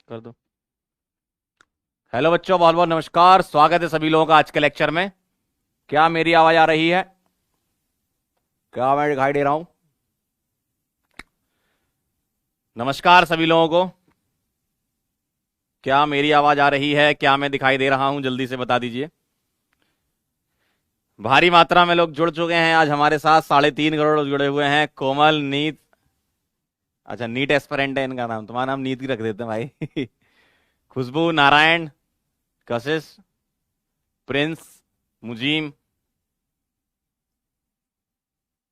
कर दो। हेलो बच्चों, बहुत बहुत नमस्कार। स्वागत है सभी लोगों का आज के लेक्चर में। क्या मेरी आवाज आ रही है? क्या मैं दिखाई दे रहा हूं? नमस्कार सभी लोगों को। क्या मेरी आवाज आ रही है? क्या मैं दिखाई दे रहा हूं? जल्दी से बता दीजिए। भारी मात्रा में लोग जुड़ चुके हैं आज हमारे साथ। 3.5 करोड़ जुड़े हुए हैं। कोमल, नीत, अच्छा नीट एस्पिरेंट है इनका नाम। तुम्हारा नाम नीत ही रख देते हैं भाई। खुशबू, नारायण, कशिश, प्रिंस, मुजीम।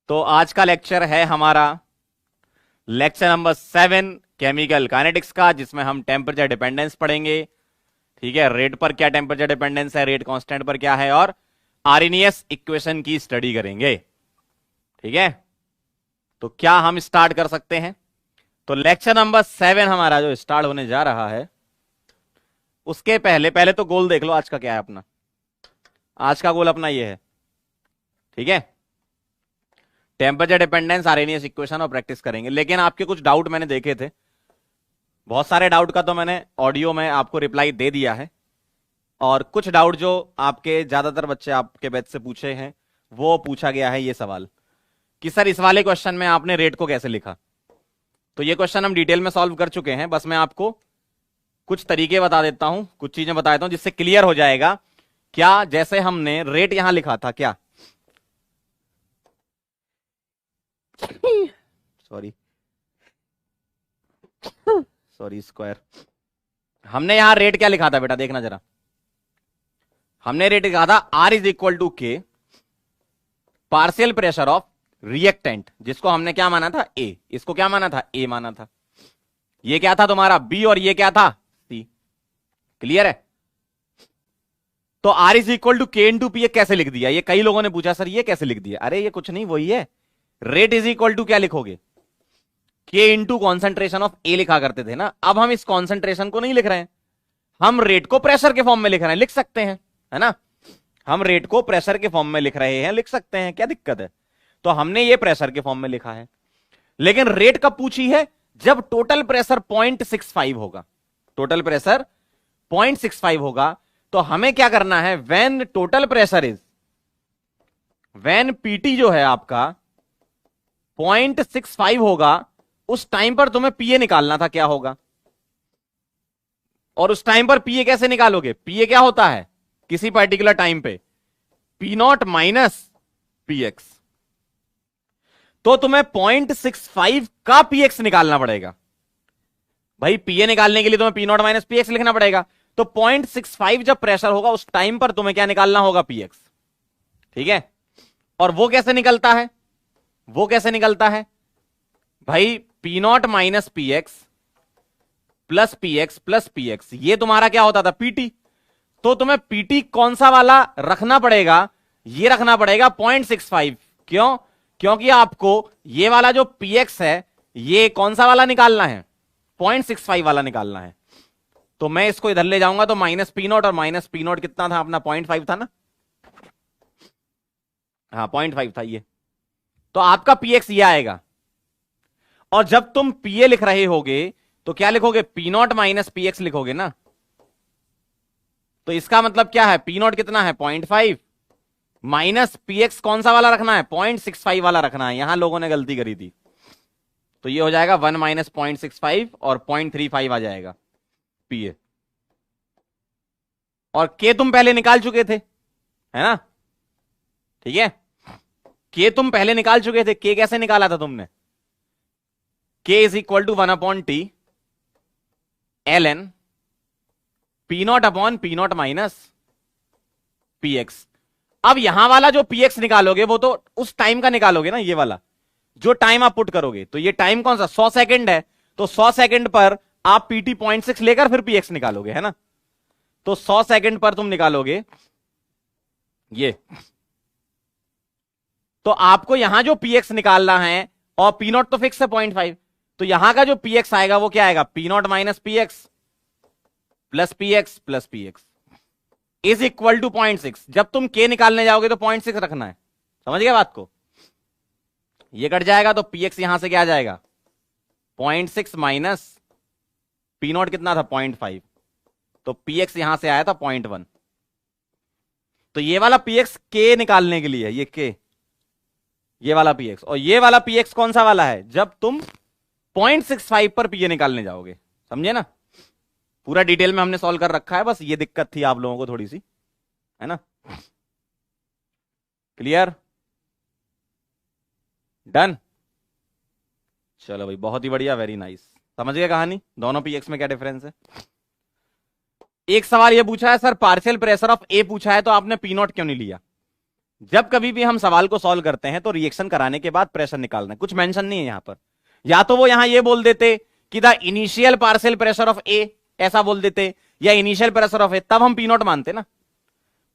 तो आज का लेक्चर है हमारा लेक्चर नंबर 7 केमिकल काइनेटिक्स का, जिसमें हम टेम्परेचर डिपेंडेंस पढ़ेंगे। ठीक है, रेट पर क्या टेम्परेचर डिपेंडेंस है, रेट कांस्टेंट पर क्या है, और आर्रहनियस इक्वेशन की स्टडी करेंगे। ठीक है, तो क्या हम स्टार्ट कर सकते हैं? तो लेक्चर नंबर 7 हमारा जो स्टार्ट होने जा रहा है, उसके पहले पहले तो गोल देख लो आज का क्या है अपना। आज का गोल अपना ये है, ठीक है, टेम्परेचर डिपेंडेंस, आर्रहनियस इक्वेशन और प्रैक्टिस करेंगे। लेकिन आपके कुछ डाउट मैंने देखे थे, बहुत सारे डाउट का तो मैंने ऑडियो में आपको रिप्लाई दे दिया है, और कुछ डाउट जो आपके ज्यादातर बच्चे आपके बैच से पूछे हैं, वो पूछा गया है ये सवाल कि सर इस वाले क्वेश्चन में आपने रेट को कैसे लिखा। तो ये क्वेश्चन हम डिटेल में सॉल्व कर चुके हैं। बस मैं आपको कुछ तरीके बता देता हूं, कुछ चीजें बता देता हूं, जिससे क्लियर हो जाएगा। क्या जैसे हमने रेट यहां लिखा था, क्या सॉरी सॉरी स्क्वायर, हमने यहां रेट क्या लिखा था बेटा, देखना जरा। हमने रेट लिखा था आर इज इक्वल टू के पार्शियल प्रेशर ऑफ रिएक्टेंट, जिसको हमने क्या माना था, ए। इसको क्या माना था, ए माना था। ये क्या था तुम्हारा, बी, और ये क्या था, सी। क्लियर है? तो आर इज इक्वल टू के इंटू पी कैसे लिख दिया? ये कई लोगों ने पूछा सर ये कैसे लिख दिया। अरे ये कुछ नहीं, वही है, रेट इज इक्वल टू क्या लिखोगे, के इंटू कॉन्सेंट्रेशन ऑफ ए लिखा करते थे ना। अब हम इस कॉन्सेंट्रेशन को नहीं लिख रहे हैं, हम रेट को प्रेशर के फॉर्म में लिख रहे हैं। लिख सकते हैं, है ना, हम रेट को प्रेशर के फॉर्म में लिख रहे हैं, लिख सकते हैं, क्या दिक्कत है। तो हमने ये प्रेशर के फॉर्म में लिखा है। लेकिन रेट कब पूछी है, जब टोटल प्रेशर 0.65 होगा। टोटल प्रेशर 0.65 होगा, तो हमें क्या करना है, when total pressure is, when PT जो है आपका 0.65 होगा, उस टाइम पर तुम्हें पीए निकालना था क्या होगा। और उस टाइम पर पीए कैसे निकालोगे, पीए क्या होता है किसी पर्टिकुलर टाइम पे, P not minus P x. तो तुम्हें 0.65 का पीएक्स निकालना पड़ेगा भाई। पीए निकालने के लिए तुम्हें पी नॉट माइनस पीएक्स लिखना पड़ेगा। तो 0.65 जब प्रेशर होगा, उस टाइम पर तुम्हें क्या निकालना होगा, पीएक्स। ठीक है, और वो कैसे निकलता है, वो कैसे निकलता है भाई, P not minus PX plus PX plus px, ये तुम्हारा क्या होता था, पीटी। तो तुम्हें पीटी कौन सा वाला रखना पड़ेगा, ये रखना पड़ेगा 0.65। क्यों? क्योंकि आपको ये वाला जो पीएक्स है, ये कौन सा वाला निकालना है, 0.65 वाला निकालना है। तो मैं इसको इधर ले जाऊंगा, तो माइनस पी नॉट, और माइनस पी नॉट कितना था अपना, 0.5 था ना, हाँ 0.5 था ये। तो आपका पीएक्स ये आएगा। और जब तुम पीए लिख रहे होगे तो क्या लिखोगे, पी नॉट माइनस पीएक्स लिखोगे ना। तो इसका मतलब क्या है, पी नॉट कितना है, 0.5, माइनस पीएक्स कौन सा वाला रखना है, 0.65 वाला रखना है। यहां लोगों ने गलती करी थी। तो ये हो जाएगा 1 माइनस 0.65 और 0.35 आ जाएगा पीए। और के तुम पहले निकाल चुके थे, है ना, ठीक है, के तुम पहले निकाल चुके थे। के कैसे निकाला था तुमने, K is equal to 1/t ln P not upon P not minus PX. अब यहां वाला जो पीएक्स निकालोगे, वो तो उस टाइम का निकालोगे ना, ये वाला जो टाइम आप पुट करोगे। तो ये टाइम कौन सा, 100 सेकंड है। तो 100 सेकंड पर आप पीटी 0.6 लेकर फिर पीएक्स निकालोगे, है ना। तो 100 सेकंड पर तुम निकालोगे ये। तो आपको यहां जो पीएक्स निकालना है, और पी नॉट तो फिक्स है 0.5, तो यहां का जो पीएक्स आएगा वो क्या आएगा, P not minus PX plus PX plus PX is equal to 0.6। जब तुम के निकालने जाओगे तो 0.6 रखना है। समझ गया बात को, ये कट जाएगा तो पीएक्स यहां से क्या आ जाएगा, 0.6 माइनस पी नॉट कितना था 0.5, तो पीएक्स यहां से आया था 0.1। तो ये वाला पीएक्स के निकालने के लिए है, ये के, ये वाला पीएक्स, और ये वाला पीएक्स कौन सा वाला है, जब तुम 0.65 पर पीए निकालने जाओगे, समझे ना। पूरा डिटेल में हमने सॉल्व कर रखा है, बस ये दिक्कत थी आप लोगों को थोड़ी सी, है ना। क्लियर, डन, चलो भाई बहुत ही बढ़िया, वेरी नाइस। समझ गए कहानी, दोनों पीएक्स में क्या डिफरेंस है। एक सवाल ये पूछा है सर पार्शियल प्रेशर ऑफ ए पूछा है, तो आपने पी नॉट क्यों नहीं लिया। जब कभी भी हम सवाल को सॉल्व करते हैं तो रिएक्शन कराने के बाद प्रेशर निकालना है, कुछ मेंशन नहीं है यहां पर। या तो वो यहां ये बोल देते कि the initial partial pressure of A, ऐसा बोल देते, या इनिशियल प्रेशर ऑफ ए, तब हम पी नॉट मानते ना,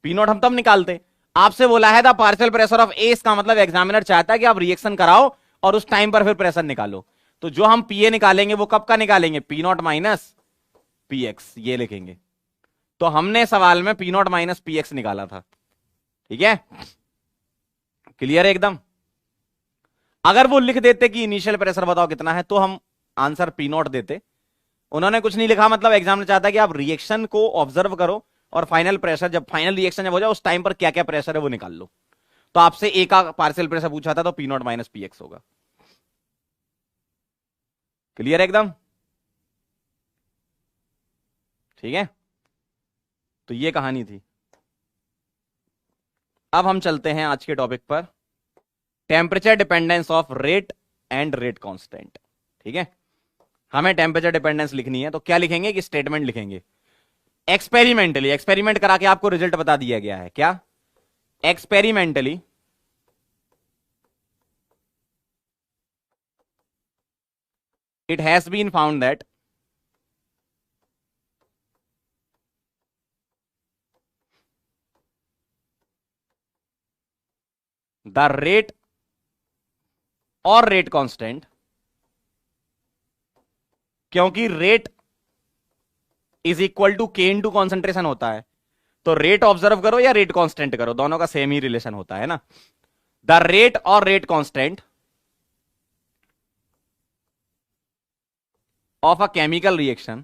पी नॉट हम तब निकालते। आपसे बोला है द पार्शियल प्रेशर ऑफ ए, इसका मतलब एग्जामिनर चाहता है कि आप रिएक्शन कराओ और उस टाइम पर फिर प्रेशर निकालो। तो जो हम पीए निकालेंगे वो कब का निकालेंगे, पी नॉट माइनस पीएक्स, ये लिखेंगे। तो हमने सवाल में पी नॉट माइनस पीएक्स निकाला था, ठीक है, क्लियर है एकदम। अगर वो लिख देते कि इनिशियल प्रेशर बताओ कितना है, तो हम आंसर पी नॉट देते। उन्होंने कुछ नहीं लिखा, मतलब एग्जामिनर चाहता है कि आप रिएक्शन को ऑब्जर्व करो और फाइनल प्रेशर, जब फाइनल रिएक्शन जब हो जाए उस टाइम पर क्या क्या प्रेशर है वो निकाल लो। तो आपसे ए का पार्शियल प्रेशर पूछा था, तो पी नॉट माइनस पीएक्स होगा। क्लियर है एकदम, ठीक है। तो ये कहानी थी। अब हम चलते हैं आज के टॉपिक पर, temperature dependence of rate and rate constant. ठीक है, हमें टेम्परेचर डिपेंडेंस लिखनी है, तो क्या लिखेंगे कि स्टेटमेंट लिखेंगे। एक्सपेरिमेंटली, एक्सपेरिमेंट करा के आपको रिजल्ट बता दिया गया है, क्या, experimentally it has been found that the rate और रेट कांस्टेंट, क्योंकि रेट इज इक्वल टू के इनटू कॉन्सेंट्रेशन होता है, तो रेट ऑब्जर्व करो या रेट कांस्टेंट करो, दोनों का सेम ही रिलेशन होता है ना। द रेट और rate constant of a chemical reaction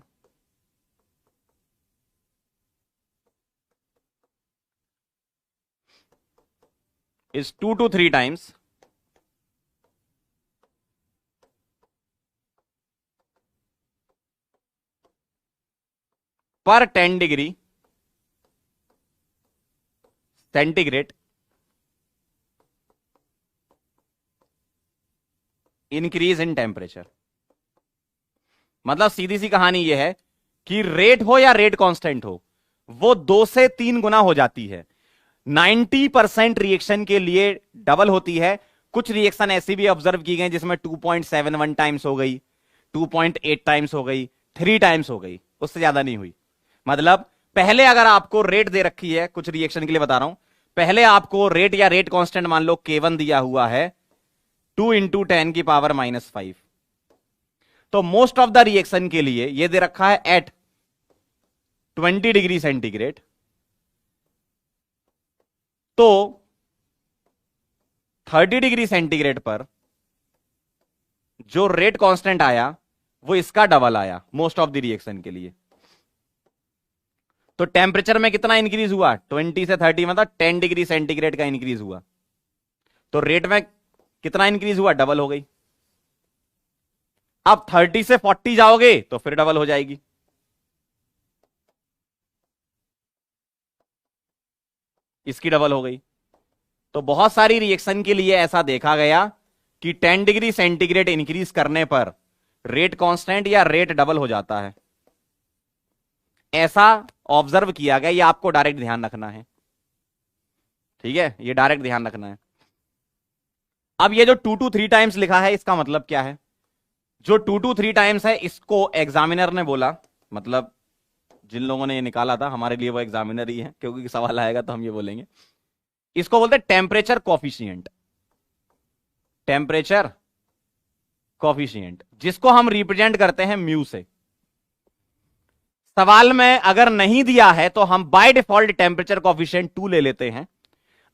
is 2 to 3 times per 10 degree centigrade increase in temperature। मतलब सीधी सी कहानी यह है कि रेट हो या रेट कांस्टेंट हो, वो 2 से 3 गुना हो जाती है। 90% रिएक्शन के लिए डबल होती है। कुछ रिएक्शन ऐसी भी ऑब्जर्व की गई जिसमें 2.71 टाइम्स हो गई, 2.8 टाइम्स हो गई, 3 टाइम्स हो गई, उससे ज्यादा नहीं हुई। मतलब पहले अगर आपको रेट दे रखी है, कुछ रिएक्शन के लिए बता रहा हूं, पहले आपको रेट या रेट कांस्टेंट मान लो K1 दिया हुआ है 2 इंटू 10 की पावर -5, तो मोस्ट ऑफ द रिएक्शन के लिए ये दे रखा है एट 20 डिग्री सेंटीग्रेड। तो 30 डिग्री सेंटीग्रेड पर जो रेट कांस्टेंट आया वो इसका डबल आया मोस्ट ऑफ द रिएक्शन के लिए। तो टेम्परेचर में कितना इंक्रीज हुआ, 20 से 30, मतलब 10 डिग्री सेंटीग्रेड का इंक्रीज हुआ। तो रेट में कितना इंक्रीज हुआ, डबल हो गई। अब 30 से 40 जाओगे तो फिर डबल हो जाएगी। इसकी डबल हो गई। तो बहुत सारी रिएक्शन के लिए ऐसा देखा गया कि 10 डिग्री सेंटीग्रेड इंक्रीज करने पर रेट कांस्टेंट या रेट डबल हो जाता है। ऐसा ऑब्जर्व किया गया, ये आपको डायरेक्ट ध्यान रखना है, ठीक है, ये डायरेक्ट ध्यान रखना है। अब ये जो 2 to 3 टाइम्स लिखा है, इसका मतलब क्या है। जो 2 to 3 टाइम्स है, इसको एग्जामिनर ने बोला, मतलब जिन लोगों ने ये निकाला था, हमारे लिए वो एग्जामिनर ही है, क्योंकि सवाल आएगा तो हम ये बोलेंगे। इसको बोलते हैं टेम्परेचर कॉफिशिएंट, टेम्परेचर कॉफिशिएंट, जिसको हम रिप्रेजेंट करते हैं म्यू से। सवाल में अगर नहीं दिया है तो हम बाय डिफॉल्ट टेम्परेचर कॉफिशिएंट 2 ले लेते हैं।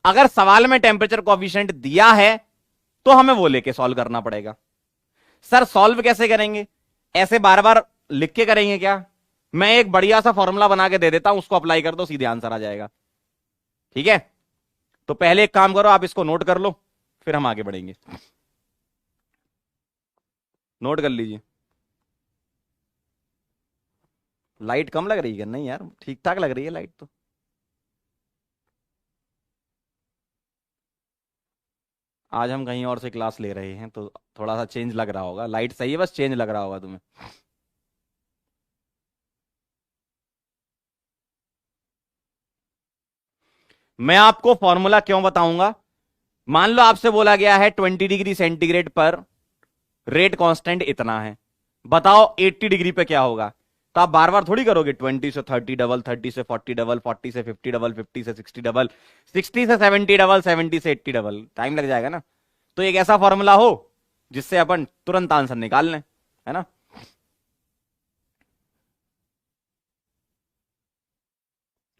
अगर सवाल में टेम्परेचर कॉफिशिएंट दिया है तो हमें वो लेके सॉल्व करना पड़ेगा। सर सॉल्व कैसे करेंगे, ऐसे बार बार लिख के करेंगे क्या? मैं एक बढ़िया सा फॉर्मूला बना के दे देता हूं, उसको अप्लाई कर दो, सीधे आंसर आ जाएगा। ठीक है, तो पहले एक काम करो, आप इसको नोट कर लो, फिर हम आगे बढ़ेंगे। नोट कर लीजिए। लाइट कम लग रही है? नहीं यार, ठीक ठाक लग रही है लाइट तो। आज हम कहीं और से क्लास ले रहे हैं तो थोड़ा सा चेंज लग रहा होगा। लाइट सही है, बस चेंज लग रहा होगा तुम्हें। मैं आपको फॉर्मूला क्यों बताऊंगा? मान लो आपसे बोला गया है 20 डिग्री सेंटीग्रेड पर रेट कांस्टेंट इतना है, बताओ 80 डिग्री पे क्या होगा? तो आप बार बार थोड़ी करोगे 20 से 30 डबल, 30 से 40 डबल, 40 से 50 डबल, 50 से 60 डबल, 60 से 70 डबल, 70 से 80 डबल, टाइम लग जाएगा ना। तो एक ऐसा फॉर्मूला हो जिससे अपन तुरंत आंसर निकाल लें, है ना।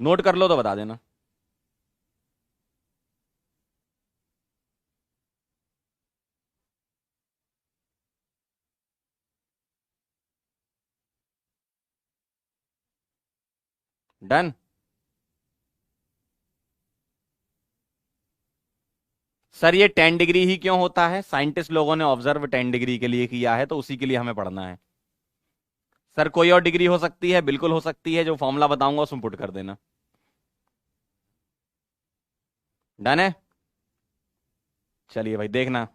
नोट कर लो तो बता देना। डन। सर ये 10 डिग्री ही क्यों होता है? साइंटिस्ट लोगों ने ऑब्जर्व 10 डिग्री के लिए किया है, तो उसी के लिए हमें पढ़ना है। सर कोई और डिग्री हो सकती है? बिल्कुल हो सकती है, जो फॉर्मूला बताऊंगा उसमें पुट कर देना। डन है। चलिए भाई देखना।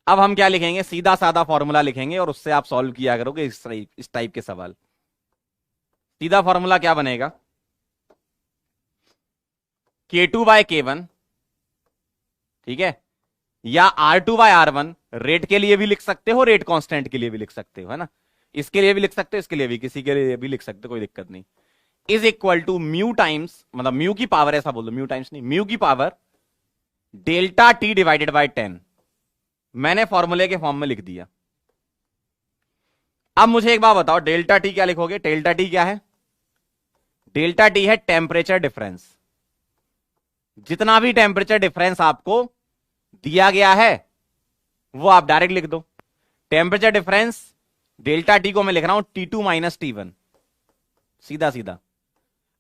अब हम क्या लिखेंगे? सीधा साधा फॉर्मूला लिखेंगे और उससे आप सॉल्व किया करोगे इस टाइप के सवाल। सीधा फॉर्मूला क्या बनेगा? K2/K1, ठीक है, या R2/R1, रेट के लिए भी लिख सकते हो, रेट कांस्टेंट के लिए भी लिख सकते हो, है ना। इसके लिए भी लिख सकते हो, इसके लिए भी, किसी के लिए भी लिख सकते हो, कोई दिक्कत नहीं। Is equal to mu times, मतलब म्यू की पावर, ऐसा बोल दो, म्यू टाइम्स नहीं, म्यू की power delta T divided by 10। मैंने फॉर्मूले के फॉर्म में लिख दिया। अब मुझे एक बात बताओ, डेल्टा टी क्या लिखोगे? डेल्टा टी क्या है? डेल्टा टी है टेम्परेचर डिफरेंस। जितना भी टेम्परेचर डिफरेंस आपको दिया गया है वो आप डायरेक्ट लिख दो। टेम्परेचर डिफरेंस डेल्टा टी को मैं लिख रहा हूं T2 - T1, सीधा सीधा।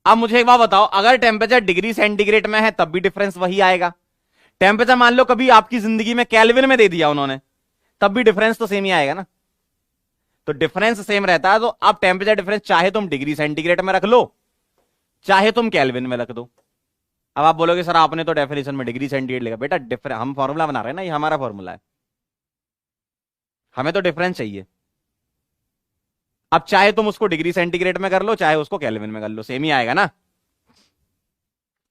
अब मुझे एक बात बताओ, अगर टेम्परेचर डिग्री सेंटीग्रेड में है तब भी डिफरेंस वही आएगा। टेम्परेचर मान लो कभी आपकी जिंदगी में केल्विन में दे दिया उन्होंने, तब भी डिफरेंस तो सेम ही आएगा ना। तो डिफरेंस सेम रहता है, तो अब टेम्परेचर डिफरेंस चाहे तुम डिग्री सेंटीग्रेड में रख लो, चाहे तुम केल्विन में रख दो। अब आप बोलोगे सर आपने तो डेफिनेशन में डिग्री सेंटीग्रेड लिखा। बेटा हम फॉर्मूला बना रहे हैं ना, ये हमारा फॉर्मूला है, हमें तो डिफरेंस चाहिए। अब चाहे तुम उसको डिग्री सेंटीग्रेड में कर लो, चाहे उसको केल्विन में कर लो, सेम ही आएगा ना।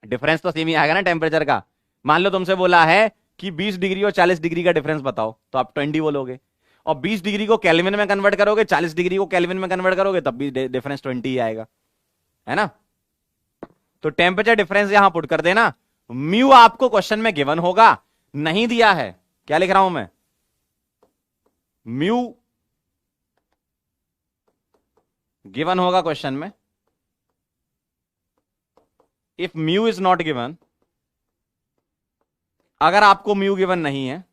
डिफरेंस तो सेम ही आएगा ना टेम्परेचर का। मान लो तुमसे बोला है कि 20 डिग्री और 40 डिग्री का डिफरेंस बताओ, तो आप 20 बोलोगे। और 20 डिग्री को केल्विन में कन्वर्ट करोगे, 40 डिग्री को केल्विन में कन्वर्ट करोगे, तब भी डिफरेंस 20 ही आएगा, है ना। तो टेम्परेचर डिफरेंस यहां पुट कर देना। म्यू आपको क्वेश्चन में गिवन होगा, नहीं दिया है, क्या लिख रहा हूं मैं? म्यू गिवन होगा क्वेश्चन में। If mu is not given, अगर आपको म्यू गिवन नहीं है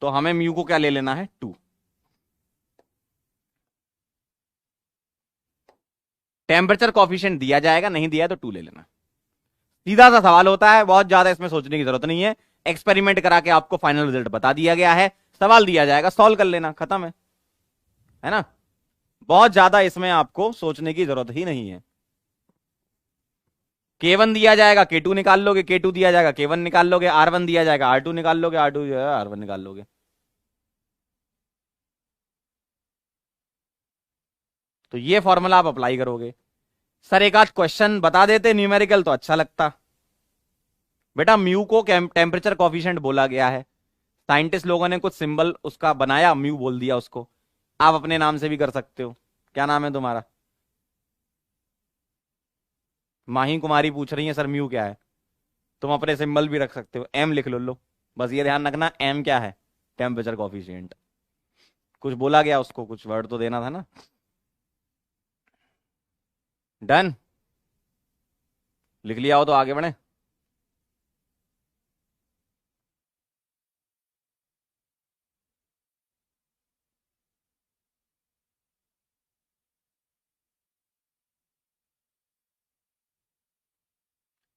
तो हमें म्यू को क्या ले लेना है? 2। टेम्परेचर कॉफिशिएंट दिया जाएगा, नहीं दिया है तो 2 ले लेना। सीधा सा सवाल होता है, बहुत ज्यादा इसमें सोचने की जरूरत नहीं है। एक्सपेरिमेंट करा के आपको फाइनल रिजल्ट बता दिया गया है, सवाल दिया जाएगा, सॉल्व कर लेना, खत्म है ना। बहुत ज्यादा इसमें आपको सोचने की जरूरत ही नहीं है। K1 दिया जाएगा, K2 निकाल लोगे, K2 दिया जाएगा, K1 निकाल लोगे, R1 दिया जाएगा, R2 निकाल लोगे, R2 जो है R1 निकाल लोगे। तो ये फॉर्मूला आप अप्लाई करोगे। सर एक आध क्वेश्चन बता देते न्यूमेरिकल तो अच्छा लगता। बेटा म्यू को टेम्परेचर कॉफिशिएंट बोला गया है, साइंटिस्ट लोगों ने कुछ सिंबल उसका बनाया, म्यू बोल दिया उसको। आप अपने नाम से भी कर सकते हो। क्या नाम है तुम्हारा? माही कुमारी पूछ रही है सर म्यू क्या है। तुम अपने सिंबल भी रख सकते हो, एम लिख लो। बस ये ध्यान रखना, एम क्या है? Temperature coefficient. कुछ बोला गया उसको, कुछ वर्ड तो देना था ना। डन। लिख लिया हो तो आगे बढ़े।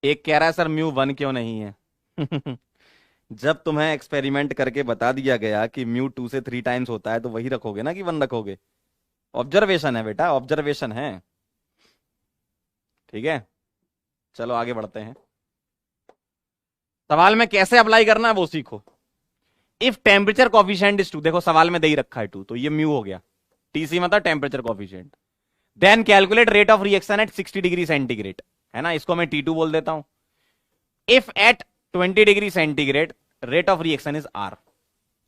एक कह रहा है सर म्यू 1 क्यों नहीं है? जब तुम्हें एक्सपेरिमेंट करके बता दिया गया कि म्यू 2 से 3 टाइम्स होता है तो वही रखोगे ना कि 1 रखोगे? ऑब्जर्वेशन है बेटा, ऑब्जर्वेशन है। ठीक है, चलो आगे बढ़ते हैं। सवाल में कैसे अप्लाई करना है वो सीखो। इफ टेम्परेचर कॉफिशिएंट इज 2, देखो सवाल में दे ही रखा है 2, तो ये म्यू हो गया। टीसी मतलब temperature coefficient. Then calculate rate of reaction at 60 degree centigrade, है ना, इसको मैं T2 बोल देता हूं। If at 20 degree centigrade rate of reaction is R,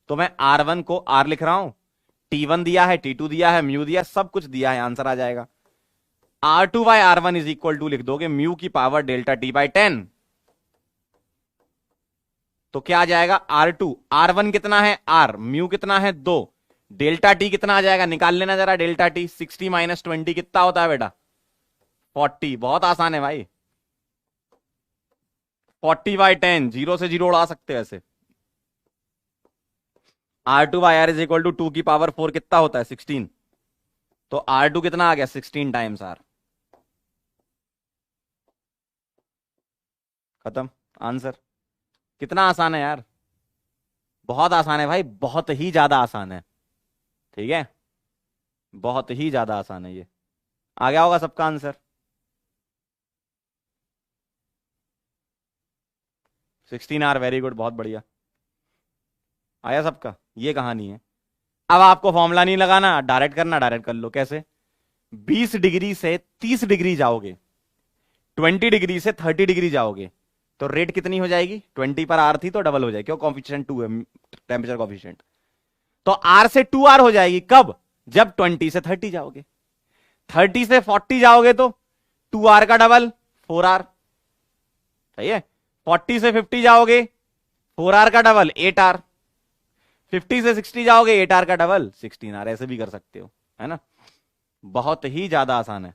तो मैं R1 को R लिख रहा हूं, T1 दिया है, T2 दिया है, म्यू दिया, सब कुछ दिया है, आंसर आ जाएगा। R2 by R1 is equal to लिख दोगे म्यू की पावर डेल्टा T बाई 10। तो क्या आ जाएगा? R2, R1 कितना है R, म्यू कितना है 2, डेल्टा टी कितना आ जाएगा, निकाल लेना जरा डेल्टा टी। 60 माइनस 20 कितना होता है बेटा? 40। बहुत आसान है भाई। 40 बाई 10, जीरो से जीरो उड़ा सकते हैं ऐसे। R2 by R is equal to 2 की पावर 4 कितना होता है? 16। तो R2 कितना आ गया? 16 टाइम्स R। खत्म आंसर। कितना आसान है यार, बहुत आसान है भाई, बहुत ही ज्यादा आसान है। ठीक है, बहुत ही ज्यादा आसान है ये। आ गया होगा सबका आंसर? 16R, वेरी गुड, बहुत बढ़िया। आया सबका? ये कहानी है। अब आपको फॉर्मूला नहीं लगाना, डायरेक्ट करना, डायरेक्ट कर लो। कैसे? 20 डिग्री से 30 डिग्री जाओगे, 20 डिग्री से 30 डिग्री जाओगे, तो रेट कितनी हो जाएगी? 20 पर आर थी तो डबल हो जाएगी, क्यों? कॉफिशिएंट 2 है, टेम्परेचर कॉफिशिएंट। तो आर से 2R हो जाएगी कब? जब 20 से 30 जाओगे। 30 से 40 जाओगे तो 2R का डबल 4R। सही है। 40 से 50 जाओगे, 4R का डबल 8R। 50 से 60 जाओगे, 8R का डबल 16R। ऐसे भी कर सकते हो, है ना। बहुत ही ज्यादा आसान है।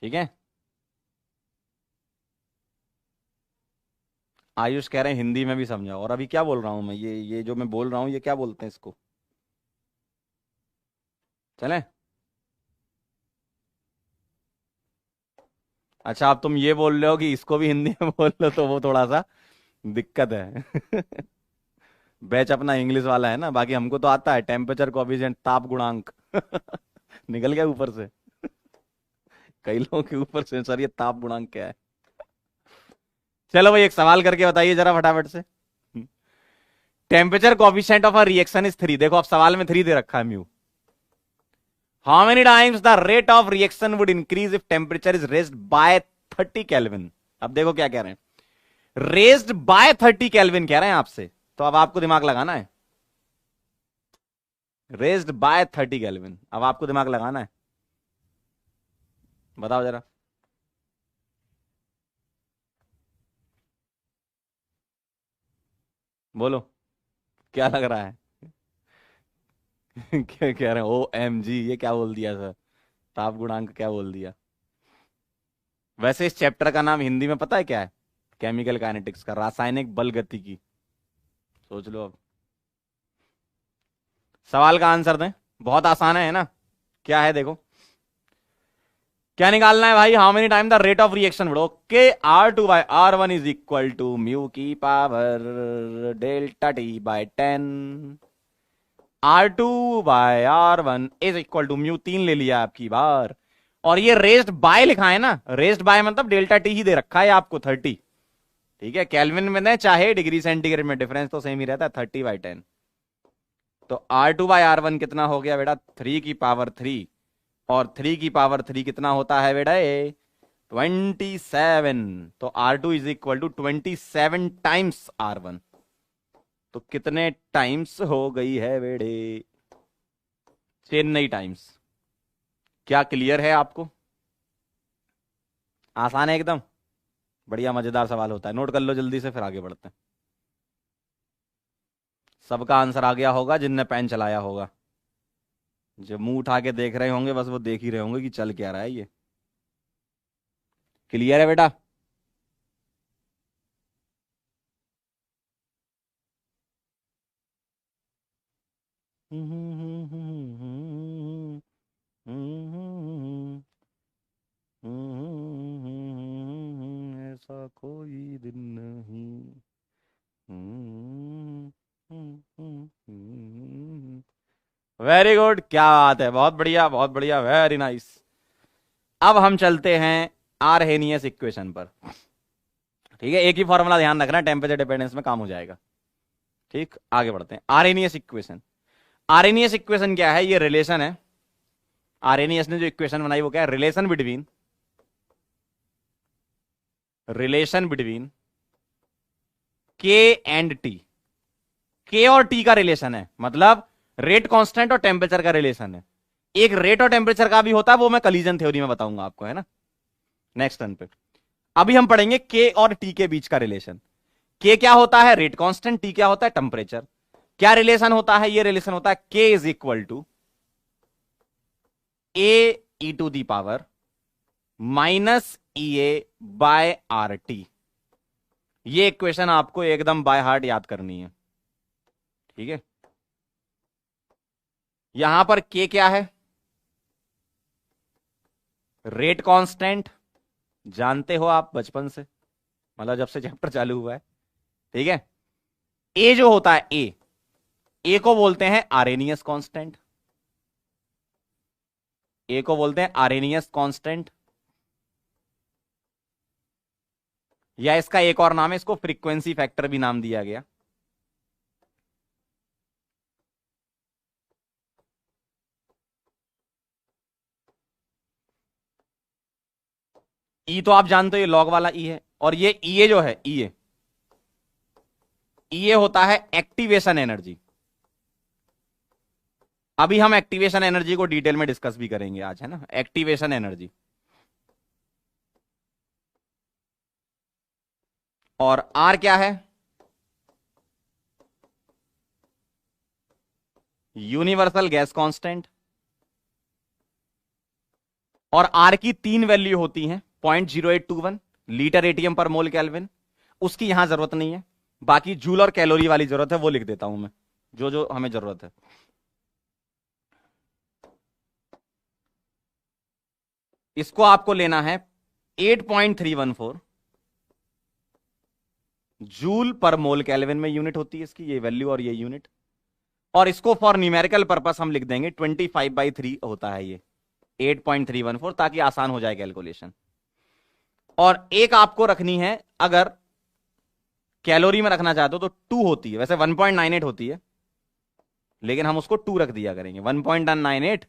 ठीक है। आयुष कह रहे हैं हिंदी में भी समझाओ। और अभी क्या बोल रहा हूं मैं? ये जो मैं बोल रहा हूं ये क्या बोलते हैं इसको? चलें? अच्छा, अब तुम ये बोल रहे हो कि इसको भी हिंदी में बोल लो, तो वो थोड़ा सा दिक्कत है। बैच अपना इंग्लिश वाला है ना, बाकी हमको तो आता है टेम्परेचर कोएफिशिएंट, ताप गुणांक। निकल गया ऊपर से। कई लोगों के ऊपर से सर ये ताप गुणांक क्या है। चलो भाई, एक सवाल करके बताइए जरा फटाफट से। Temperature coefficient of a reaction is 3। देखो अब सवाल में 3 दे रखा है, mu. How many times the rate of reaction would increase if temperature is raised bye 30 kelvin. अब देखो क्या कह रहे हैं, रेज्ड बाय 30 केल्विन कह रहे हैं आपसे, तो अब आपको दिमाग लगाना है। रेज्ड बाय 30 केल्विन, अब आपको दिमाग लगाना है। बताओ जरा। बोलो, क्या लग रहा है? क्या कह रहे हैं? OMG, ये क्या बोल दिया सर? ताप गुणांक क्या बोल दिया? वैसे इस चैप्टर का नाम हिंदी में पता है क्या है? केमिकल काइनेटिक्स का, रासायनिक बल गतिकी। सोच लो अब। सवाल का आंसर दें, बहुत आसान है ना। क्या है देखो, क्या निकालना है भाई? How many time the rate of reaction बढ़ो के R2 by R1 is equal to mu की power delta T by 10। R2 by R1 is equal to mu 3 ले लिया आपकी बार, और ये रेस्ड बाय लिखा है ना, रेस्ड बाय मतलब डेल्टा टी ही दे रखा है आपको 30। ठीक है, केल्विन में दें चाहे डिग्री सेंटीग्रेड में, डिफरेंस तो सेम ही रहता है, 30/10। तो R2 बाय R1 कितना हो गया बेटा? 3 की पावर 3, और 3 की पावर 3 कितना होता है बेटा? 27। तो R2 is equal to 27 times R1। तो कितने टाइम्स हो गई है बेटे? चेन्नई टाइम्स। क्या क्लियर है आपको? आसान है एकदम, बढ़िया मजेदार सवाल होता है। नोट कर लो जल्दी से, फिर आगे बढ़ते हैं। सबका आंसर आ गया होगा जिनने पेन चलाया होगा। जो मुंह उठा के देख रहे होंगे बस वो देख ही रहे होंगे कि चल क्या रहा है ये। क्लियर है बेटा? ऐसा कोई दिन नहीं। वेरी गुड, क्या बात है, बहुत बढ़िया बहुत बढ़िया, वेरी नाइस। अब हम चलते हैं आरहेनियस इक्वेशन पर। ठीक है, एक ही फॉर्मूला ध्यान रखना, टेम्परेचर डिपेंडेंस में काम हो जाएगा। ठीक, आगे बढ़ते हैं। Arrhenius equation. आरहेनियस इक्वेशन क्या है? ये रिलेशन है। आरहेनियस ने जो इक्वेशन बनाई वो क्या है? रिलेशन बिटवीन के एंड टी। के और टी का रिलेशन है, मतलब रेट कांस्टेंट और टेम्परेचर का रिलेशन है। एक रेट और टेम्परेचर का भी होता है, वो मैं कलीजन थ्योरी में बताऊंगा आपको, है ना, नेक्स्ट टर्न पे। अभी हम पढ़ेंगे के और टी के बीच का रिलेशन। के क्या होता है? Rate constant. टी क्या होता है? टेम्परेचर। क्या रिलेशन होता है? ये रिलेशन होता है K is equal to A E to the power minus E A by R T. ये इक्वेशन आपको एकदम बाय हार्ट याद करनी है। ठीक है, यहां पर के क्या है? रेट कांस्टेंट, जानते हो आप बचपन से, मतलब जब से चैप्टर चालू हुआ है। ठीक है, ए जो होता है, ए को बोलते हैं आरेनियस कांस्टेंट। ए को बोलते हैं आरेनियस कांस्टेंट, या इसका एक और नाम है, इसको फ्रीक्वेंसी फैक्टर भी नाम दिया गया। ई तो आप जानते हो, ये लॉग वाला ई है। और ये ई जो है, ई होता है एक्टिवेशन एनर्जी। अभी हम एक्टिवेशन एनर्जी को डिटेल में डिस्कस भी करेंगे आज, है ना, एक्टिवेशन एनर्जी। और आर क्या है? Universal gas constant. और आर की तीन वैल्यू होती हैं, 0.0821 लीटर एटीएम पर मोल केल्विन। उसकी यहां जरूरत नहीं है, बाकी जूल और कैलोरी वाली जरूरत है, वो लिख देता हूं मैं, जो जो हमें जरूरत है। इसको आपको लेना है 8.314 जूल पर मोल केल्विन में यूनिट होती है इसकी, ये वैल्यू और ये यूनिट। और इसको फॉर न्यूमेरिकल पर्पस हम लिख देंगे 25/3 होता है ये 8.314, ताकि आसान हो जाए कैलकुलेशन। और एक आपको रखनी है, अगर कैलोरी में रखना चाहते हो तो 2 होती है, वैसे 1.98 होती है, लेकिन हम उसको 2 रख दिया करेंगे। 1.98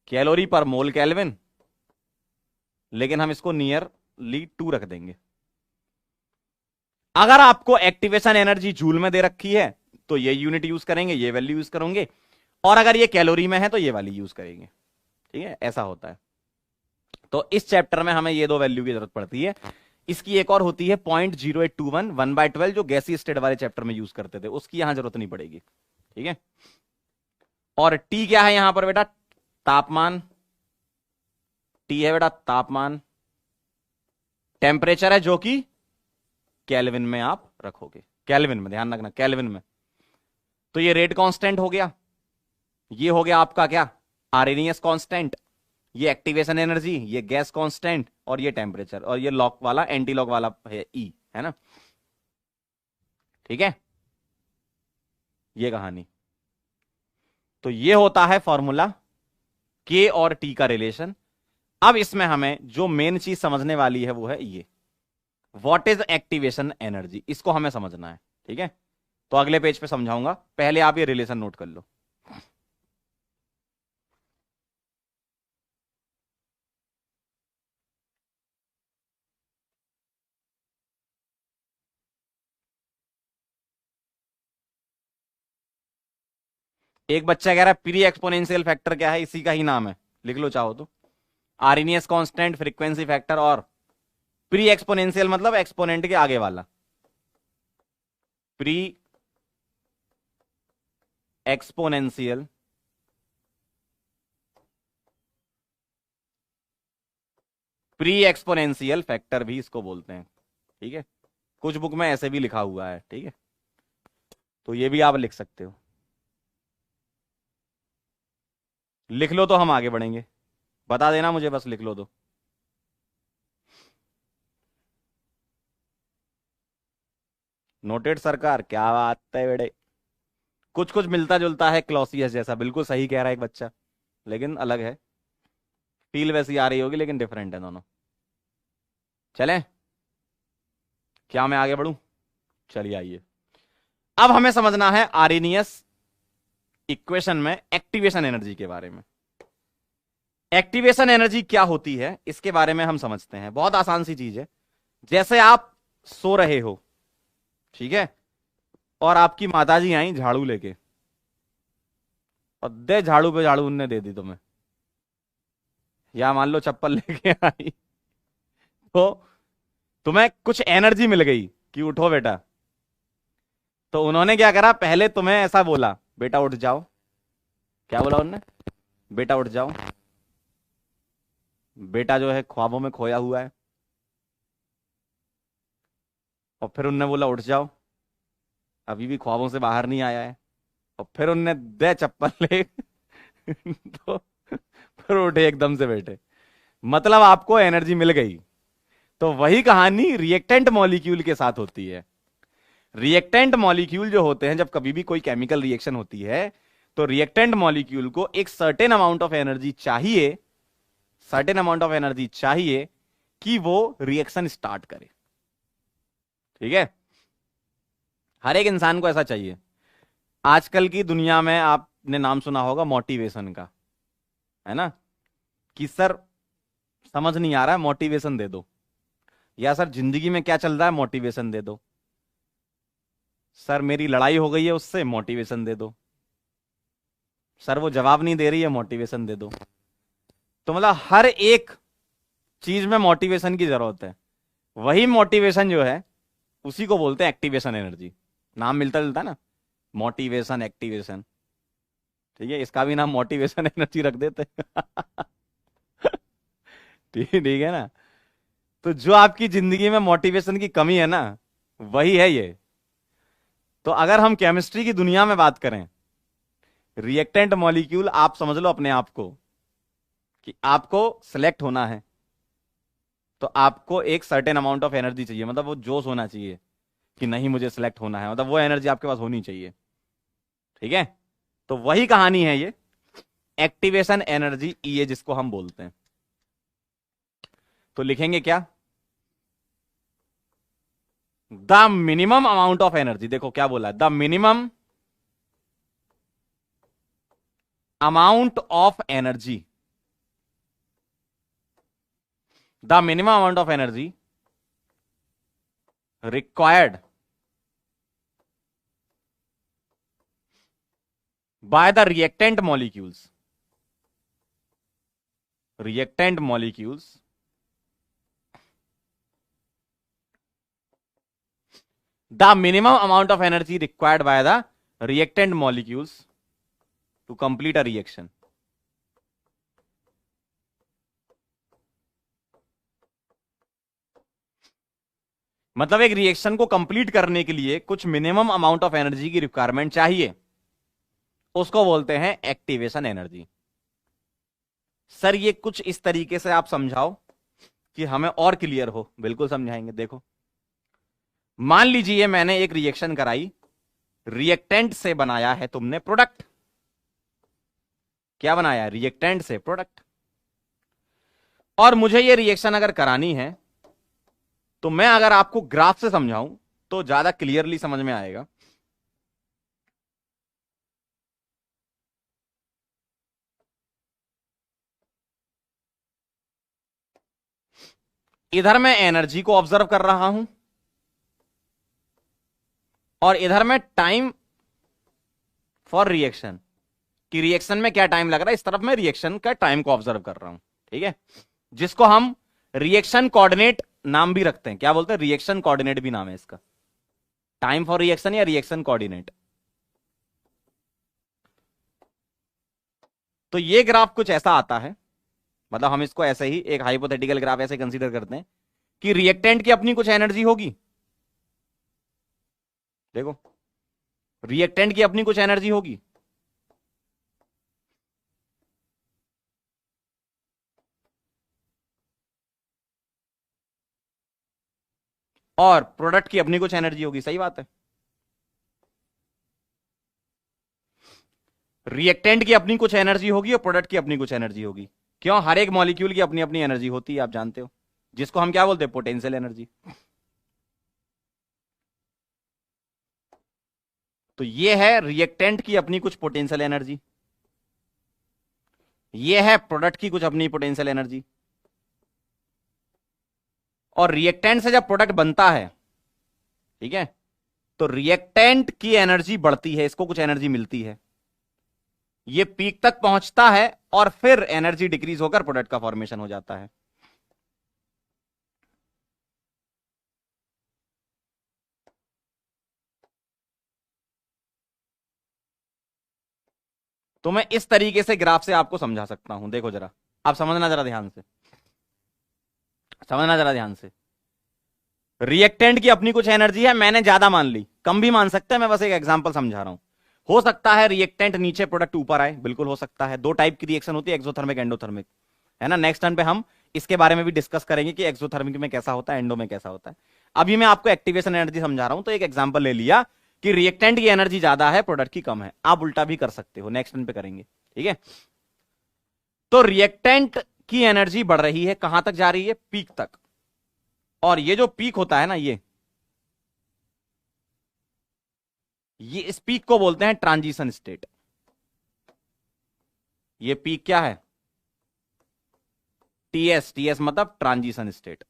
कैलोरी पर मोल केल्विन, लेकिन हम इसको नियरली 2 रख देंगे। अगर आपको एक्टिवेशन एनर्जी जूल में दे रखी है तो ये यूनिट यूज करेंगे, ये वैल्यू यूज करेंगे। और अगर ये कैलोरी में है तो ये वाली यूज करेंगे। ठीक है, ऐसा होता है। तो इस चैप्टर में हमें ये दो वैल्यू की जरूरत पड़ती है। इसकी एक और होती है 0.0821 1/12, जो गैसी स्टेट वाले चैप्टर में यूज करते थे, उसकी यहां जरूरत नहीं पड़ेगी। ठीक है, और टी क्या है यहां पर बेटा? तापमान। टी है बेटा तापमान। टेम्परेचर है जो कि केल्विन में आप रखोगे, केल्विन में ध्यान रखना, केल्विन में। तो ये रेट कांस्टेंट हो गया, ये हो गया आपका क्या? Arrhenius constant. ये एक्टिवेशन एनर्जी, ये गैस कांस्टेंट, और ये टेम्परेचर, और ये लॉक वाला एंटी लॉक वाला है ई, है ना। ठीक है, ये कहानी। तो ये होता है फॉर्मूला के और टी का रिलेशन। अब इसमें हमें जो मेन चीज समझने वाली है वो है ये, व्हाट इज एक्टिवेशन एनर्जी, इसको हमें समझना है। ठीक है, तो अगले पेज पे समझाऊंगा, पहले आप ये रिलेशन नोट कर लो। एक बच्चा कह रहा है प्री एक्सपोनेंशियल फैक्टर क्या है? इसी का ही नाम है, लिख लो चाहो तो। आर्नियस कांस्टेंट, फ्रीक्वेंसी फैक्टर, और प्री एक्सपोनेंशियल मतलब एक्सपोनेंट के आगे वाला। Pre exponential pre exponential factor भी इसको बोलते हैं। ठीक है, कुछ बुक में ऐसे भी लिखा हुआ है। ठीक है, तो ये भी आप लिख सकते हो। लिख लो तो हम आगे बढ़ेंगे, बता देना मुझे, बस लिख लो तो। नोटेड सरकार, क्या बात है बेटे। कुछ कुछ मिलता जुलता है क्लॉसियस जैसा, बिल्कुल सही कह रहा है एक बच्चा, लेकिन अलग है। फील वैसी आ रही होगी लेकिन डिफरेंट है दोनों। चलें, क्या मैं आगे बढ़ूं? चलिए आइए, अब हमें समझना है आर्रेनियस इक्वेशन में एक्टिवेशन एनर्जी के बारे में। एक्टिवेशन एनर्जी क्या होती है इसके बारे में हम समझते हैं। बहुत आसान सी चीज है। जैसे आप सो रहे हो, ठीक है, और आपकी माताजी आई झाड़ू लेके, और दे झाड़ू पे झाड़ू उनने दे दी तुम्हें, या मान लो चप्पल लेके आई, तो तुम्हें कुछ एनर्जी मिल गई कि उठो बेटा। तो उन्होंने क्या करा, पहले तुम्हें ऐसा बोला, बेटा उठ जाओ। क्या बोला उन्होंने? बेटा उठ जाओ। बेटा जो है ख्वाबों में खोया हुआ है। और फिर उनने बोला उठ जाओ, अभी भी ख्वाबों से बाहर नहीं आया है। और फिर उनने दे चप्पल ले तो फिर उठे एकदम से बैठे, मतलब आपको एनर्जी मिल गई। तो वही कहानी रिएक्टेंट मॉलिक्यूल के साथ होती है। रिएक्टेंट मॉलिक्यूल जो होते हैं, जब कभी भी कोई केमिकल रिएक्शन होती है, तो रिएक्टेंट मॉलिक्यूल को एक सर्टेन अमाउंट ऑफ एनर्जी चाहिए, सर्टेन अमाउंट ऑफ एनर्जी चाहिए कि वो रिएक्शन स्टार्ट करे। ठीक है, हर एक इंसान को ऐसा चाहिए। आजकल की दुनिया में आपने नाम सुना होगा मोटिवेशन का, है ना, कि सर समझ नहीं आ रहा है, मोटिवेशन दे दो। या सर जिंदगी में क्या चल रहा है, मोटिवेशन दे दो। सर मेरी लड़ाई हो गई है उससे, मोटिवेशन दे दो। सर वो जवाब नहीं दे रही है, मोटिवेशन दे दो। तो मतलब हर एक चीज में मोटिवेशन की जरूरत है। वही मोटिवेशन जो है उसी को बोलते हैं एक्टिवेशन एनर्जी। नाम मिलता जुलता है ना, मोटिवेशन, एक्टिवेशन। ठीक है, इसका भी नाम मोटिवेशन एनर्जी रख देते ठीक है ना। तो जो आपकी जिंदगी में मोटिवेशन की कमी है ना, वही है ये। तो अगर हम केमिस्ट्री की दुनिया में बात करें, रिएक्टेंट मॉलिक्यूल, आप समझ लो अपने आप को कि आपको सिलेक्ट होना है, तो आपको एक सर्टेन अमाउंट ऑफ एनर्जी चाहिए, मतलब वो जोश होना चाहिए कि नहीं मुझे सिलेक्ट होना है, मतलब वो एनर्जी आपके पास होनी चाहिए। ठीक है, तो वही कहानी है ये एक्टिवेशन एनर्जी, ये जिसको हम बोलते हैं। तो लिखेंगे क्या? The minimum amount of energy, देखो क्या बोला है, the minimum amount of energy, the minimum amount of energy required by the reactant molecules the minimum amount of energy required by the reactant molecules to complete a reaction। मतलब एक reaction को complete करने के लिए कुछ minimum amount of energy की requirement चाहिए, उसको बोलते हैं एक्टिवेशन एनर्जी। सर ये कुछ इस तरीके से आप समझाओ कि हमें और क्लियर हो। बिल्कुल समझाएंगे। देखो, मान लीजिए मैंने एक रिएक्शन कराई, रिएक्टेंट से बनाया है तुमने प्रोडक्ट। क्या बनाया? रिएक्टेंट से प्रोडक्ट। और मुझे ये रिएक्शन अगर करानी है, तो मैं अगर आपको ग्राफ से समझाऊं तो ज्यादा क्लियरली समझ में आएगा। इधर मैं एनर्जी को ऑब्जर्व कर रहा हूं, और इधर मैं टाइम फॉर रिएक्शन, कि रिएक्शन में क्या टाइम लग रहा है, इस तरफ मैं रिएक्शन का टाइम को ऑब्जर्व कर रहा हूं। ठीक है, जिसको हम रिएक्शन कोऑर्डिनेट नाम भी रखते हैं। क्या बोलते हैं? रिएक्शन कोऑर्डिनेट भी नाम है इसका, टाइम फॉर रिएक्शन या रिएक्शन कोऑर्डिनेट। तो ये ग्राफ कुछ ऐसा आता है, मतलब हम इसको ऐसे ही एक हाइपोथेटिकल ग्राफ ऐसे कंसीडर करते हैं कि रिएक्टेंट की अपनी कुछ एनर्जी होगी। देखो, रिएक्टेंट की अपनी कुछ एनर्जी होगी, और प्रोडक्ट की अपनी कुछ एनर्जी होगी, सही बात है। रिएक्टेंट की अपनी कुछ एनर्जी होगी और प्रोडक्ट की अपनी कुछ एनर्जी होगी। क्यों? हर एक मॉलिक्यूल की अपनी अपनी एनर्जी होती है, आप जानते हो, जिसको हम क्या बोलते हैं, पोटेंशियल एनर्जी। तो ये है रिएक्टेंट की अपनी कुछ पोटेंशियल एनर्जी, ये है प्रोडक्ट की कुछ अपनी पोटेंशियल एनर्जी। और रिएक्टेंट से जब प्रोडक्ट बनता है, ठीक है, तो रिएक्टेंट की एनर्जी बढ़ती है, इसको कुछ एनर्जी मिलती है, ये पीक तक पहुंचता है और फिर एनर्जी डिक्रीज होकर प्रोडक्ट का फॉर्मेशन हो जाता है। तो मैं इस तरीके से ग्राफ से आपको समझा सकता हूं, देखो जरा, आप समझना जरा ध्यान से, समझना जरा ध्यान से। रिएक्टेंट की अपनी कुछ एनर्जी है, मैंने ज्यादा मान ली, कम भी मान सकते हैं, मैं बस एक एग्जांपल समझा रहा हूं। हो सकता है रिएक्टेंट नीचे, प्रोडक्ट ऊपर आए, बिल्कुल हो सकता है। दो टाइप की रिएक्शन होती है, एक्सोथर्मिक, एंडोथर्मिक, है ना। नेक्स्ट टर्न पे हम इसके बारे में भी डिस्कस करेंगे कि एक्सोथर्मिक में कैसा होता है, एंडो में कैसा होता है। अभी मैं आपको एक्टिवेशन एनर्जी समझा रहा हूं, तो एक एग्जांपल ले लिया कि रिएक्टेंट की एनर्जी ज्यादा है, प्रोडक्ट की कम है। आप उल्टा भी कर सकते हो, नेक्स्ट टर्न पे करेंगे, ठीक है। तो रिएक्टेंट की एनर्जी बढ़ रही है, कहां तक जा रही है, पीक तक। और ये जो पीक होता है ना, ये इस पीक को बोलते हैं ट्रांजिशन स्टेट। ये पीक क्या है, टीएस, टीएस मतलब ट्रांजिशन स्टेट।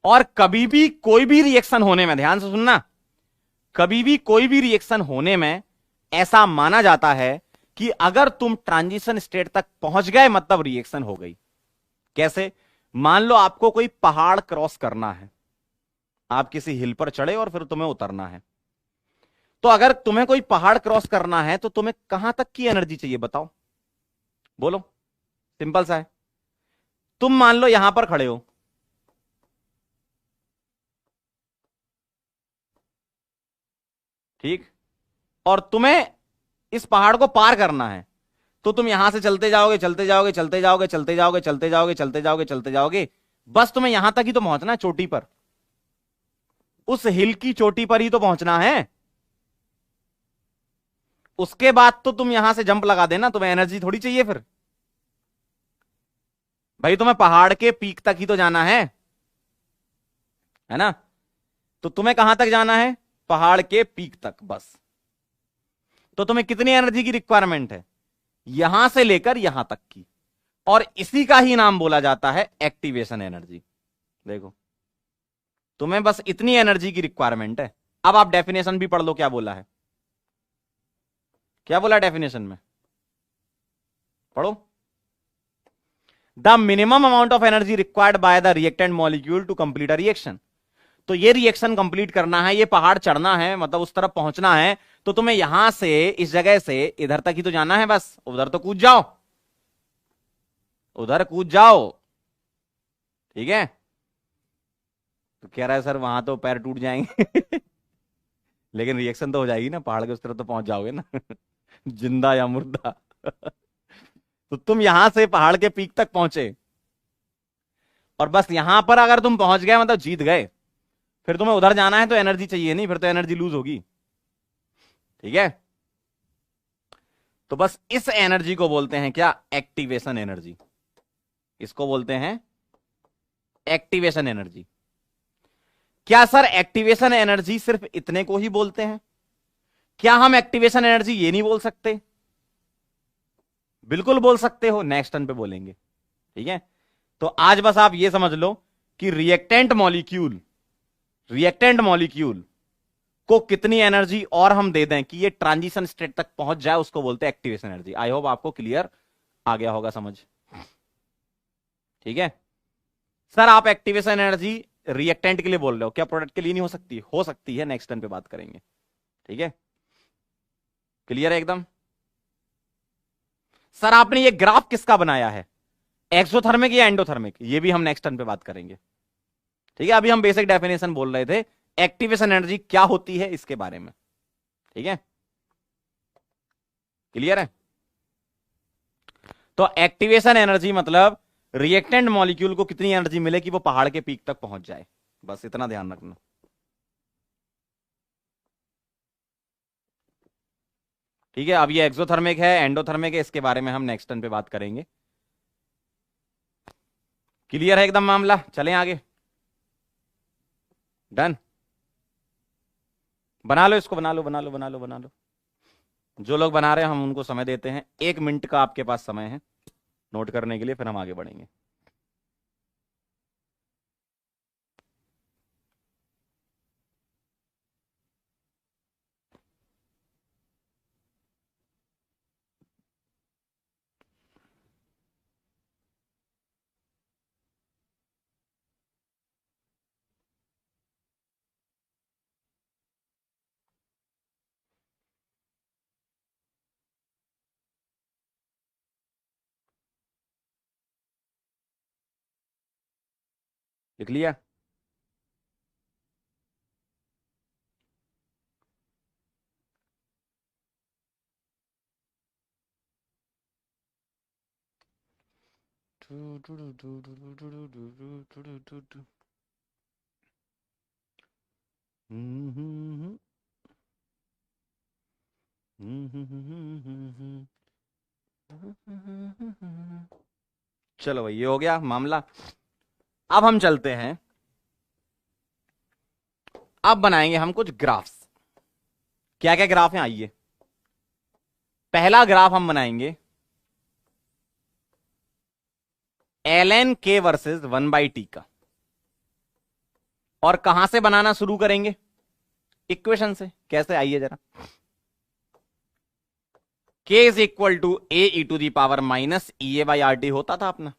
और कभी भी कोई भी रिएक्शन होने में, ध्यान से सुनना, कभी भी कोई भी रिएक्शन होने में ऐसा माना जाता है कि अगर तुम ट्रांजिशन स्टेट तक पहुंच गए मतलब रिएक्शन हो गई। कैसे? मान लो आपको कोई पहाड़ क्रॉस करना है, आप किसी हिल पर चढ़े और फिर तुम्हें उतरना है। तो अगर तुम्हें कोई पहाड़ क्रॉस करना है तो तुम्हें कहां तक की एनर्जी चाहिए, बताओ, बोलो, सिंपल सा है। तुम मान लो यहां पर खड़े हो, ठीक, और तुम्हें इस पहाड़ को पार करना है, तो तुम यहां से चलते जाओगे, चलते जाओगे, चलते जाओगे, चलते जाओगे, चलते जाओगे, चलते जाओगे, चलते जाओगे, बस तुम्हें यहां तक ही तो पहुंचना है, चोटी पर, उस हिल की चोटी पर ही तो पहुंचना है। उसके बाद तो तुम यहां से जंप लगा देना, तुम्हें एनर्जी थोड़ी चाहिए फिर। भाई तुम्हें पहाड़ के पीक तक ही तो जाना है ना। तो तुम्हें कहां तक जाना है, पहाड़ के पीक तक, बस। तो तुम्हें कितनी एनर्जी की रिक्वायरमेंट है, यहां से लेकर यहां तक की। और इसी का ही नाम बोला जाता है एक्टिवेशन एनर्जी। देखो, तुम्हें बस इतनी एनर्जी की रिक्वायरमेंट है। अब आप डेफिनेशन भी पढ़ लो, क्या बोला है, क्या बोला डेफिनेशन में, पढ़ो। The minimum amount of energy required by the reactant molecule to complete a reaction. तो ये रिएक्शन कंप्लीट करना है, ये पहाड़ चढ़ना है, मतलब उस तरफ पहुंचना है, तो तुम्हें यहां से, इस जगह से इधर तक ही तो जाना है, बस। उधर तो कूद जाओ, उधर कूद जाओ, ठीक है। तो कह रहा है सर वहां तो पैर टूट जाएंगे लेकिन रिएक्शन तो हो जाएगी ना, पहाड़ के उस तरफ तो पहुंच जाओगे ना जिंदा या मुर्दा तो तुम यहां से पहाड़ के पीक तक पहुंचे, और बस यहां पर अगर तुम पहुंच गए मतलब जीत गए। फिर तुम्हें उधर जाना है तो एनर्जी चाहिए नहीं, फिर तो एनर्जी लूज होगी, ठीक है। तो बस इस एनर्जी को बोलते हैं क्या, एक्टिवेशन एनर्जी। इसको बोलते हैं एक्टिवेशन एनर्जी। क्या सर एक्टिवेशन एनर्जी सिर्फ इतने को ही बोलते हैं? क्या हम एक्टिवेशन एनर्जी ये नहीं बोल सकते? बिल्कुल बोल सकते हो, नेक्स्ट टर्न पे बोलेंगे, ठीक है। तो आज बस आप ये समझ लो कि रिएक्टेंट मॉलिक्यूल को कितनी एनर्जी और हम दे दें कि ये ट्रांजिशन स्टेट तक पहुंच जाए, उसको बोलते हैं एक्टिवेशन एनर्जी। आई होप आपको क्लियर आ गया होगा समझ, ठीक है। सर आप एक्टिवेशन एनर्जी रिएक्टेंट के लिए बोल रहे हो, क्या प्रोडक्ट के लिए नहीं हो सकती? हो सकती है, नेक्स्ट टर्न पे बात करेंगे, ठीक है। क्लियर है एकदम? सर आपने ये ग्राफ किसका बनाया है, एक्सोथर्मिक या एंडोथर्मिक? ये भी हम नेक्स्ट टर्न पे बात करेंगे, ठीक है। अभी हम बेसिक डेफिनेशन बोल रहे थे, एक्टिवेशन एनर्जी क्या होती है इसके बारे में, ठीक है। क्लियर है? तो एक्टिवेशन एनर्जी मतलब रिएक्टेंट मॉलिक्यूल को कितनी एनर्जी मिले कि वो पहाड़ के पीक तक पहुंच जाए, बस इतना ध्यान रखना। ठीक है, अब ये एक्सोथर्मिक है, एंडोथर्मिक है, इसके बारे में हम नेक्स्ट टर्न पे बात करेंगे। क्लियर है एकदम मामला, चलें आगे। डन, बना लो इसको, बना लो बना लो बना लो बना लो। जो लोग बना रहे हैं हम उनको समय देते हैं, 1 मिनट का आपके पास समय है नोट करने के लिए, फिर हम आगे बढ़ेंगे। लिख लिया? चलो भाई, ये हो गया मामला। अब हम चलते हैं, अब बनाएंगे हम कुछ ग्राफ्स। क्या क्या ग्राफ हैं, आइए। पहला ग्राफ हम बनाएंगे ln k वर्सेस 1/t का। और कहां से बनाना शुरू करेंगे? इक्वेशन से। कैसे, आइए जरा। k is equal to A E to the power minus E A by R T होता था अपना।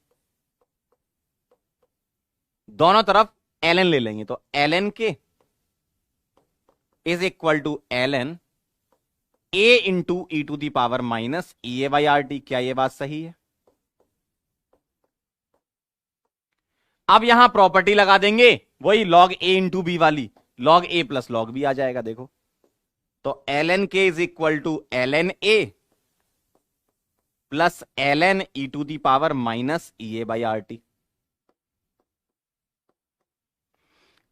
दोनों तरफ ln ले लेंगे, तो ln k is equal to ln a into E to the power minus E A by R T. क्या ये बात सही है? अब यहां प्रॉपर्टी लगा देंगे, वही log a इंटू बी वाली, log a plus log b आ जाएगा। देखो, तो ln k is equal to ln a plus ln E to the power minus E A by R T.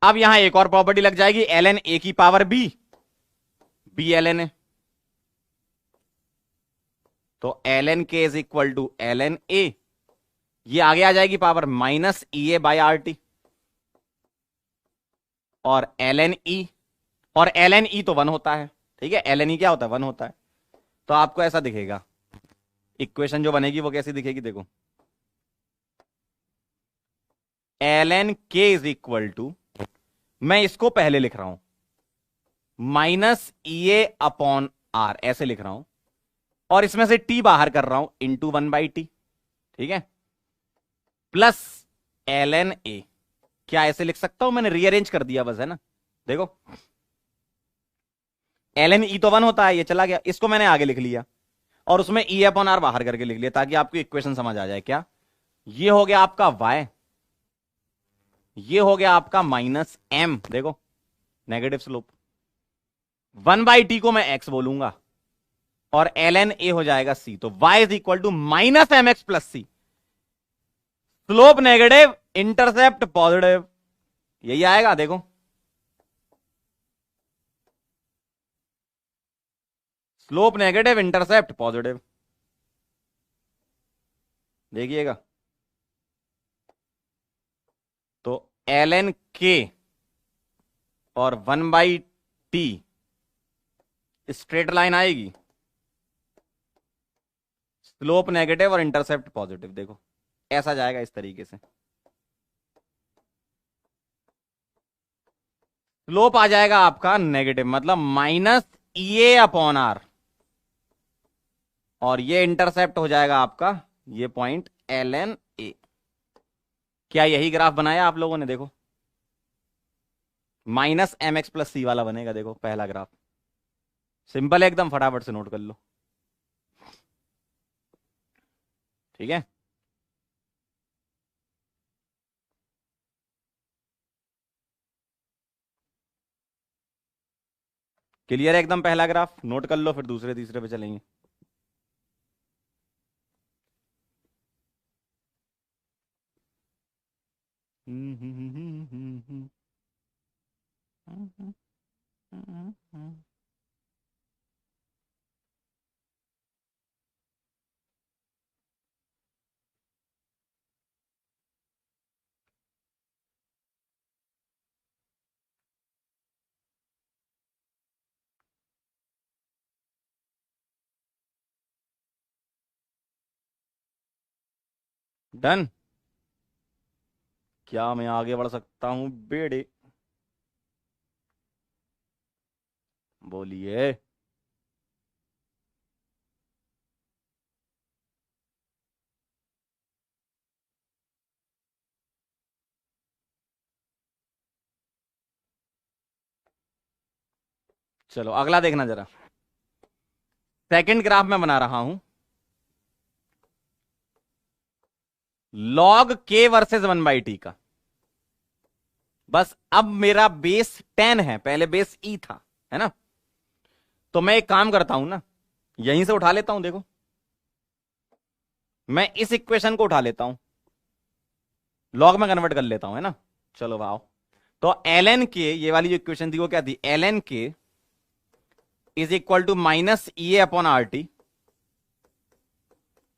अब यहां एक और प्रॉपर्टी लग जाएगी, ln a की पावर b, b ln है, तो ln k is equal to ln a, ये आगे आ जाएगी power minus E A by R T, और ln e, और ln e तो 1 होता है। ठीक है, ln e क्या होता है? 1 होता है। तो आपको ऐसा दिखेगा, इक्वेशन जो बनेगी वो कैसी दिखेगी, देखो। ln k is equal to, मैं इसको पहले लिख रहा हूं minus E A upon R, ऐसे लिख रहा हूं, और इसमें से t बाहर कर रहा हूं इंटू 1/t। ठीक है, प्लस ln a। क्या ऐसे लिख सकता हूं? मैंने रीअरेंज कर दिया बस, है ना। देखो, ln e तो 1 होता है, ये चला गया, इसको मैंने आगे लिख लिया, और उसमें e अपॉन आर बाहर करके लिख लिया, ताकि आपको इक्वेशन समझ आ जाए। क्या ये हो गया आपका y, ये हो गया आपका माइनस m। देखो, नेगेटिव स्लोप, 1/t को मैं x बोलूंगा, और ln a हो जाएगा c, तो y is equal to minus M X plus C. Slope negative, intercept positive, यही आएगा। देखो, स्लोप नेगेटिव, इंटरसेप्ट पॉजिटिव, देखिएगा। तो ln k और 1/t स्ट्रेट लाइन आएगी, स्लोप नेगेटिव और इंटरसेप्ट पॉजिटिव। देखो, ऐसा जाएगा इस तरीके से। स्लोप आ जाएगा आपका नेगेटिव, मतलब minus E A upon R, और ये इंटरसेप्ट हो जाएगा आपका ये पॉइंट ln a। क्या यही ग्राफ बनाया आप लोगों ने? देखो, माइनस एम एक्स प्लस सी वाला बनेगा। देखो, पहला ग्राफ सिंपल है एकदम, फटाफट से नोट कर लो। ठीक है, क्लियर है एकदम? पहला ग्राफ नोट कर लो, फिर दूसरे तीसरे पे चलेंगे। डन। क्या मैं आगे बढ़ सकता हूं बेड़े? बोलिए। चलो अगला देखना जरा। सेकंड ग्राफ मैं बना रहा हूं। लॉग के वर्सेस 1/t का। बस अब मेरा बेस 10 है, पहले बेस ई था, है ना? तो मैं एक काम करता हूं ना, यहीं से उठा लेता हूं। देखो, मैं इस इक्वेशन को उठा लेता हूं, लॉग में कन्वर्ट कर लेता हूं, है ना? चलो वाओ। तो एल एन के, ये वाली जो इक्वेशन थी वो क्या थी? L N K is equal to minus E upon R T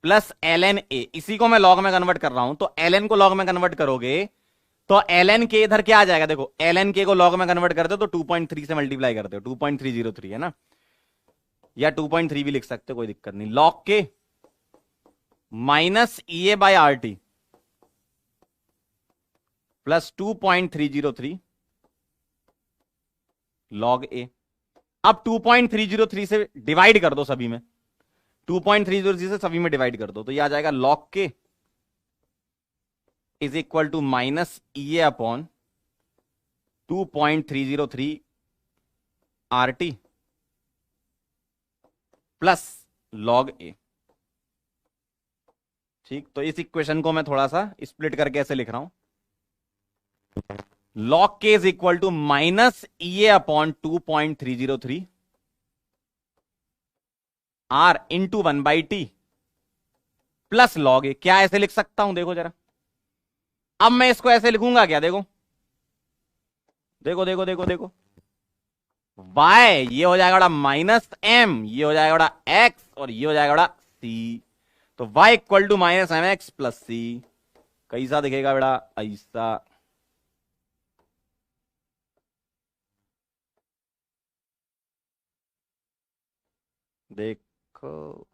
plus L N A. इसी को मैं लॉग में कन्वर्ट कर रहा हूं। तो एल एन को लॉग में कन्वर्ट करोगे तो एल एन के इधर क्या आ जाएगा? देखो, एल एन के को लॉग में कन्वर्ट करते हो तो 2.3 से मल्टीप्लाई करते हो, 2.303, है ना? या 2.3 भी लिख सकते हो, कोई दिक्कत नहीं। Log K minus E A by R T plus 2.303 log A. अब 2.303 से डिवाइड कर दो सभी में, 2.303 से सभी में डिवाइड कर दो, तो यह आ जाएगा log K is equal to minus E upon 2.303 R T plus log A. ठीक, तो इस इक्वेशन को मैं थोड़ा सा स्प्लिट करके ऐसे लिख रहा हूं। Log K is equal to minus E upon 2.303 R into 1/t plus log A. क्या ऐसे लिख सकता हूं? देखो जरा, अब मैं इसको ऐसे लिखूंगा क्या? देखो देखो देखो देखो देखो, y ये हो जाएगा बड़ा माइनस एम, ये हो जाएगा बड़ा x, और ये हो जाएगा बड़ा c। तो y equal to minus M X plus C. कैसा दिखेगा बेटा? ऐसा। देखो,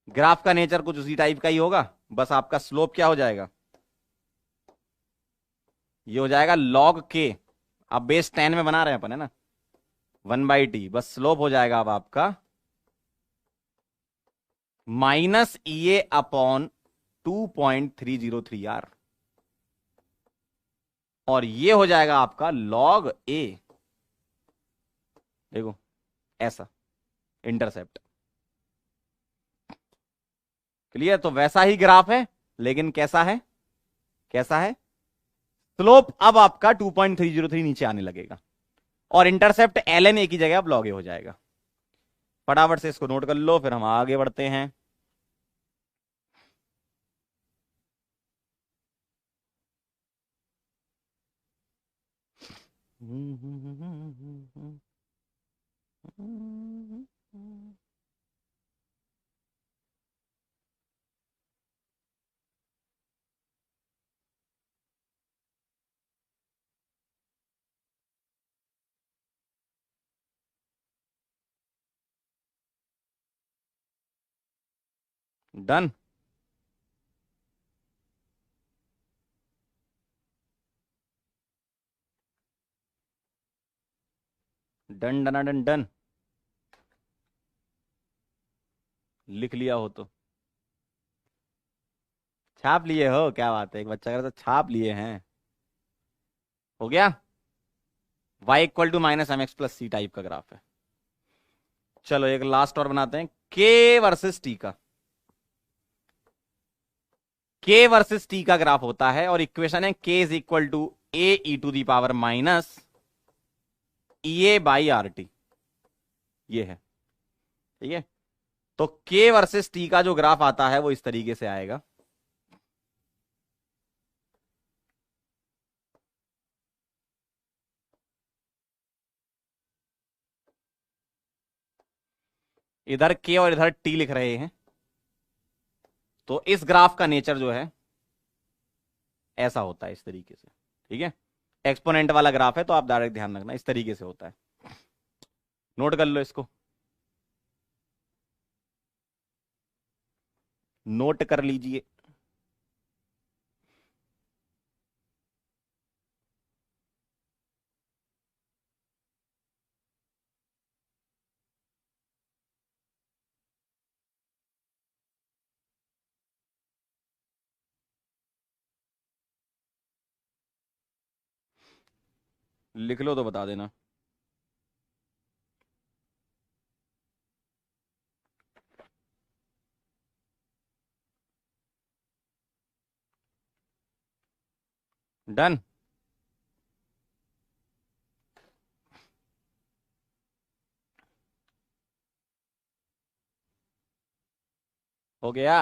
ग्राफ का नेचर कुछ उसी टाइप का ही होगा, बस आपका स्लोप क्या हो जाएगा? ये हो जाएगा लॉग के। अब बेस 10 में बना रहे हैं अपन, है ना? 1/t, बस स्लोप हो जाएगा अब आपका minus E A upon 2.303 R, और ये हो जाएगा आपका लॉग ए। देखो ऐसा, इंटरसेप्ट। क्लियर? तो वैसा ही ग्राफ है, लेकिन कैसा है? कैसा है? स्लोप अब आपका 2.303 नीचे आने लगेगा, और इंटरसेप्ट एल एन ए की जगह अब लॉग ए हो जाएगा। फटाफट से इसको नोट कर लो, फिर हम आगे बढ़ते हैं। Done. Done done done done. लिख लिया हो तो छाप लिए हो? क्या बात है, एक बच्चा कर तो छाप लिए हैं। हो गया। y equal to minus M X plus C type का ग्राफ है। चलो एक लास्ट और बनाते हैं, k वर्सेस t का। k वर्सेस t का ग्राफ होता है, और इक्वेशन है k is equal to A E to the power minus E A by R T. ये है, ठीक है? तो k वर्सेस t का जो ग्राफ आता है वो इस तरीके से आएगा। इधर के और इधर टी लिख रहे हैं, तो इस ग्राफ का नेचर जो है ऐसा होता है, इस तरीके से। ठीक है, एक्सपोनेंट वाला ग्राफ है तो आप डायरेक्ट ध्यान रखना, इस तरीके से होता है। नोट कर लो इसको, नोट कर लीजिए। लिख लो तो बता देना। डन। हो गया।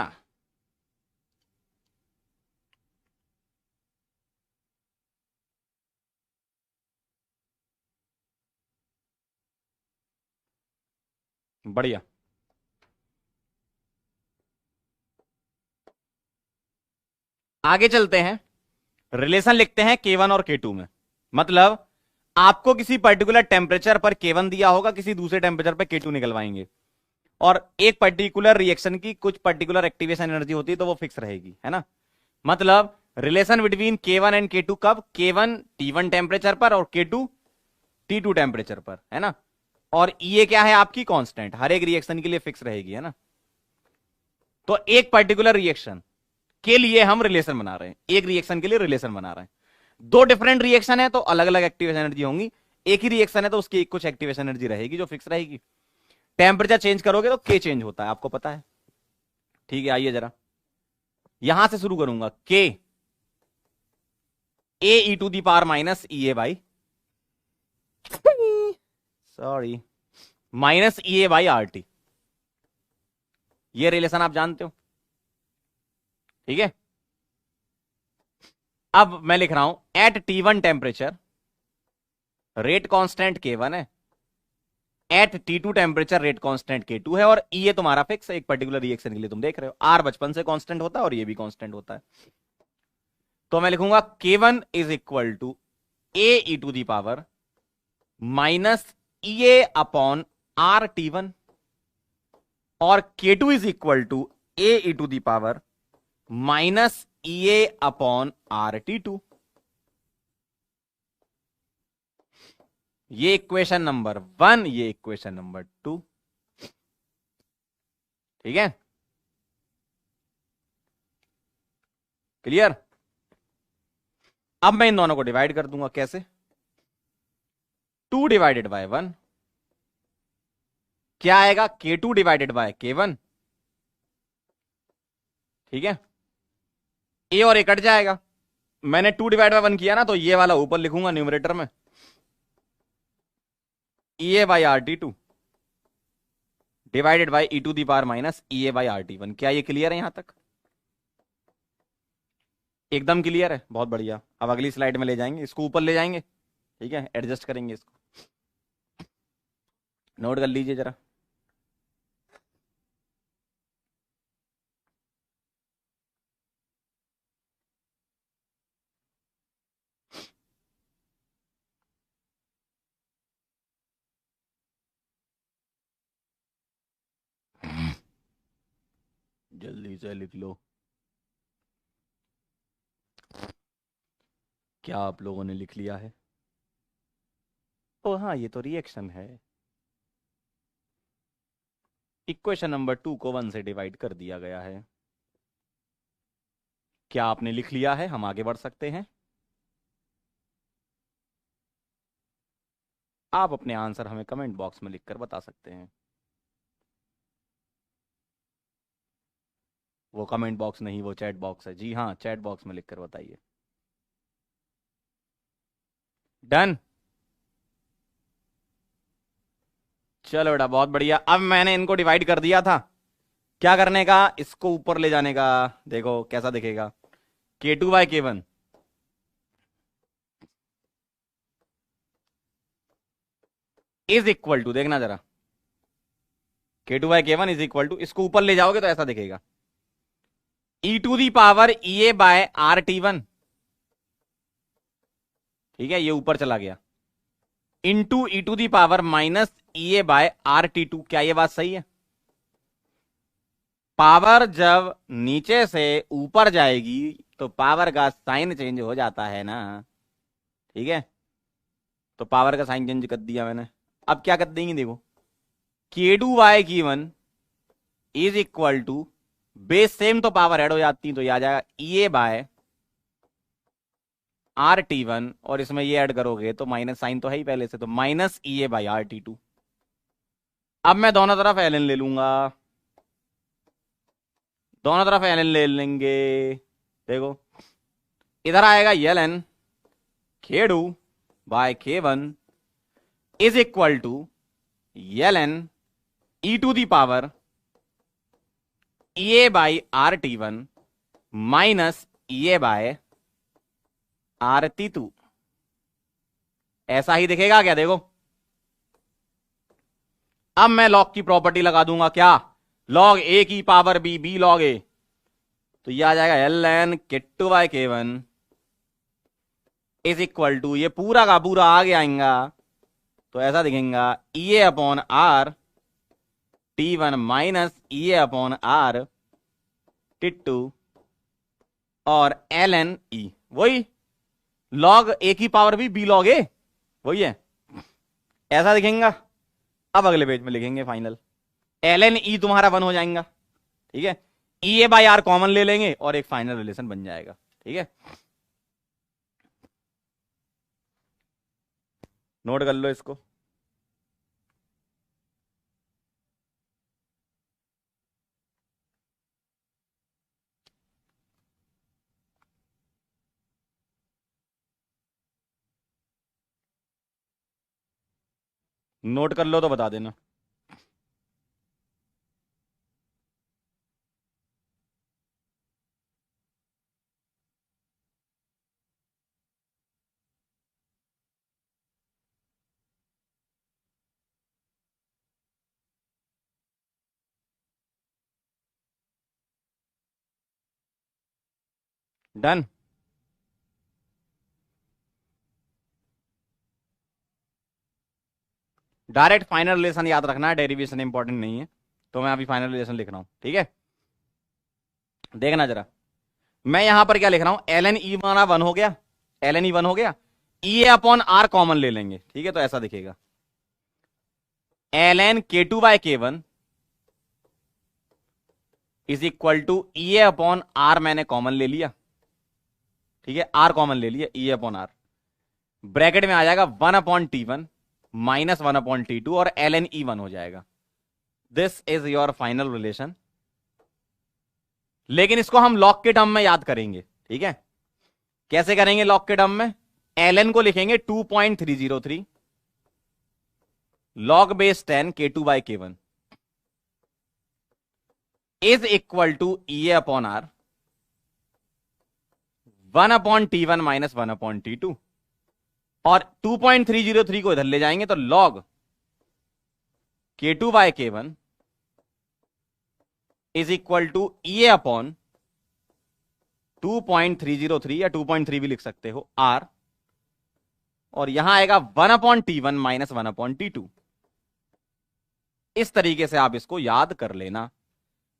बढ़िया। आगे चलते हैं, रिलेशन लिखते हैं K1 और K2 में। मतलब आपको किसी पर्टिकुलर टेम्परेचर पर K1 दिया होगा, किसी दूसरे टेम्परेचर पर K2 निकलवाएंगे, और एक पर्टिकुलर रिएक्शन की कुछ पर्टिकुलर एक्टिवेशन एनर्जी होती है तो वो फिक्स रहेगी, है ना। मतलब relation between K1 and K2 कब, K1 T1 टेम्परेचर पर और K2 T2 टेम्परेचर पर, है ना। और ये क्या है, आपकी कांस्टेंट, हर एक रिएक्शन के लिए फिक्स रहेगी, है ना। तो एक पर्टिकुलर रिएक्शन के लिए हम रिलेशन बना रहे हैं, एक रिएक्शन के लिए रिलेशन बना रहे हैं। दो डिफरेंट रिएक्शन है तो अलग अलग एक्टिवेशन एनर्जी होंगी, एक ही रिएक्शन है तो उसकी कुछ एक्टिवेशन एनर्जी रहेगी जो फिक्स रहेगी। टेम्परेचर चेंज करोगे तो के चेंज होता है, आपको पता है। ठीक है, आइए जरा यहां से शुरू करूंगा। K A E to the power minus E A by, sorry, minus E A by R T. ये रिलेशन आप जानते हो, ठीक है। अब मैं लिख रहा हूं eight T1 temperature rate constant K1 है, eight T2 temperature rate constant K2 है, और ये तुम्हारा फिक्स है, एक पर्टिकुलर रिएक्शन के लिए तुम देख रहे हो। आर बचपन से कांस्टेंट होता है और ये भी कांस्टेंट होता है। तो मैं लिखूंगा K1 is equal to A E to the power minus E A upon R T1, और K2 is equal to A E to the power minus E A upon R T2। ये equation number 1, ये equation number 2। ठीक है, clear. अब मैं इन दोनों को divide कर दूंगा, कैसे, 2 डिवाइडेड बाय 1, क्या आएगा, K2 डिवाइडेड बाय K1। ठीक है, ए और ए कट जाएगा, मैंने 2 डिवाइड बाय 1 किया ना, तो ये वाला ऊपर लिखूंगा न्यूमरेटर में, E A by R T2 divided by E to the power minus E A by R T1। क्या ये क्लियर है यहां तक, एकदम क्लियर है, बहुत बढ़िया। अब अगली स्लाइड में ले जाएंगे, इसको ऊपर ले जाएंगे, ठीक है, एडजस्ट करेंगे इसको, नोट कर लीजिए जरा। जल्दी से लिख लो, क्या आप लोगों ने लिख लिया है। ओ हाँ, ये तो रिएक्शन है। इक्वेशन नंबर 2 को 1 से डिवाइड कर दिया गया है। क्या आपने लिख लिया है, हम आगे बढ़ सकते हैं। आप अपने आंसर हमें कमेंट बॉक्स में लिखकर बता सकते हैं। वो कमेंट बॉक्स नहीं, वो चैट बॉक्स है। जी हाँ, चैट बॉक्स में लिखकर बताइए। डन। चलो बेटा, बहुत बढ़िया। अब मैंने इनको डिवाइड कर दिया था, क्या करने का, इसको ऊपर ले जाने का। देखो कैसा दिखेगा, K2 by K1 is equal to, देखना जरा, K2/K1 इज इक्वल टू, इसको ऊपर ले जाओगे तो ऐसा दिखेगा, e⁻EA/RT1, ठीक है, ये ऊपर चला गया, इंटू e⁻−EA/RT2। क्या ये बात सही है? पावर जब नीचे से ऊपर जाएगी तो पावर का साइन चेंज हो जाता है ना, ठीक है, तो पावर का साइन चेंज कर दिया मैंने। अब क्या कर देंगे, देखो, K2/K1 is equal to, base same तो पावर ऐड हो जाती तो ये आ जाएगा EA/RT1, और इसमें ये ऐड करोगे तो माइनस साइन तो है ही पहले से, तो -EA/RT2। अब मैं दोनों तरफ ln ले लूंगा, दोनों तरफ ln ले लेंगे, देखो इधर आएगा ln K2/K1 is equal to ln e⁻EA/RT1 minus EA/RT2। ऐसा ही दिखेगा क्या? देखो, अब मैं लॉग की प्रॉपर्टी लगा दूंगा, क्या, log A की पावर B, B log A, तो ये आ जाएगा ln K2/K1 is equal to, ये पूरा का पूरा आगे आएगा तो ऐसा दिखेगा, EA/RT1 माइनस EA/RT2 और ln E, वही log A की पावर B, B log A, वही है, ऐसा दिखेगा। अब अगले पेज में लिखेंगे फाइनल, ln E तुम्हारा 1 हो जाएगा, ठीक है, EA/R कॉमन ले लेंगे और एक फाइनल रिलेशन बन जाएगा, ठीक है, नोट कर लो इसको। नोट कर लो तो बता देना। डन। डायरेक्ट फाइनल रिलेशन याद रखना है, डेरिवेशन इंपॉर्टेंट नहीं है, तो मैं अभी फाइनल रिलेशन लिख रहा हूं, ठीक है, देखना जरा, मैं यहां पर क्या लिख रहा हूं, ln E माना 1 हो गया, ln E 1 हो गया, EA/R कॉमन ले लेंगे, ठीक है, तो ऐसा दिखेगा, ln K2/K1 is equal to EA/R, मैंने कॉमन ले लिया, ठीक है, R कॉमन ले लिया, EA/R, ब्रैकेट में आ जाएगा 1/T1 माइनस 1/T2 और ln E 1 हो जाएगा। This is your final relation, लेकिन इसको हम लॉग के टर्म में याद करेंगे, ठीक है, कैसे करेंगे लॉग के टर्म में, ln को लिखेंगे 2.303 log base 10 K2/K1 is equal to EA/R 1/T1 minus 1/T2, और 2.303 को इधर ले जाएंगे तो log K2/K1 is equal to EA/2.303 या 2.3 भी लिख सकते हो R, और यहां आएगा 1/T1 माइनस 1/T2। इस तरीके से आप इसको याद कर लेना।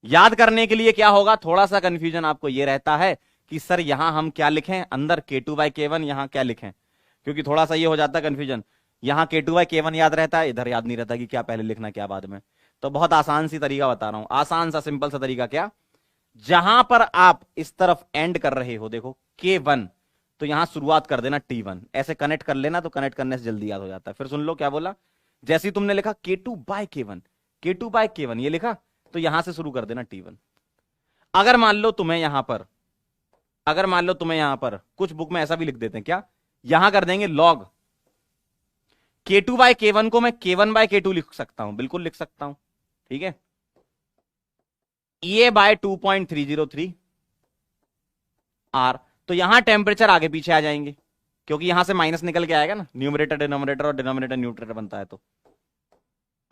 याद करने के लिए क्या होगा, थोड़ा सा कंफ्यूजन आपको यह रहता है कि सर यहां हम क्या लिखें, अंदर K2/K1 यहां क्या लिखें, क्योंकि थोड़ा सा ये हो जाता है कंफ्यूजन, यहां K2/K1 याद रहता है, इधर याद नहीं रहता कि क्या पहले लिखना क्या बाद में। तो बहुत आसान सी तरीका बता रहा हूं, आसान सा सिंपल सा तरीका, क्या, जहां पर आप इस तरफ एंड कर रहे हो, देखो K1, तो यहां शुरुआत कर देना T1, ऐसे कनेक्ट कर लेना, तो कनेक्ट करने से जल्दी याद हो जाता है। फिर सुन लो क्या बोला, जैसे ही तुमने लिखा K2/K1, K2/K1 ये लिखा, तो यहां से शुरू कर देना T1। अगर मान लो तुम्हें यहां पर कुछ बुक में ऐसा भी लिख देते हैं, क्या, यहां कर देंगे log K2/K1 को मैं K1/K2 लिख सकता हूं, बिल्कुल लिख सकता हूं, ठीक है, EA/2.303 R, तो यहां टेम्परेचर आगे पीछे आ जाएंगे, क्योंकि यहां से माइनस निकल के आएगा ना, न्यूमरेटर डिनोमिनेटर और डिनोमिनेटर न्यूमरेटर बनता है, तो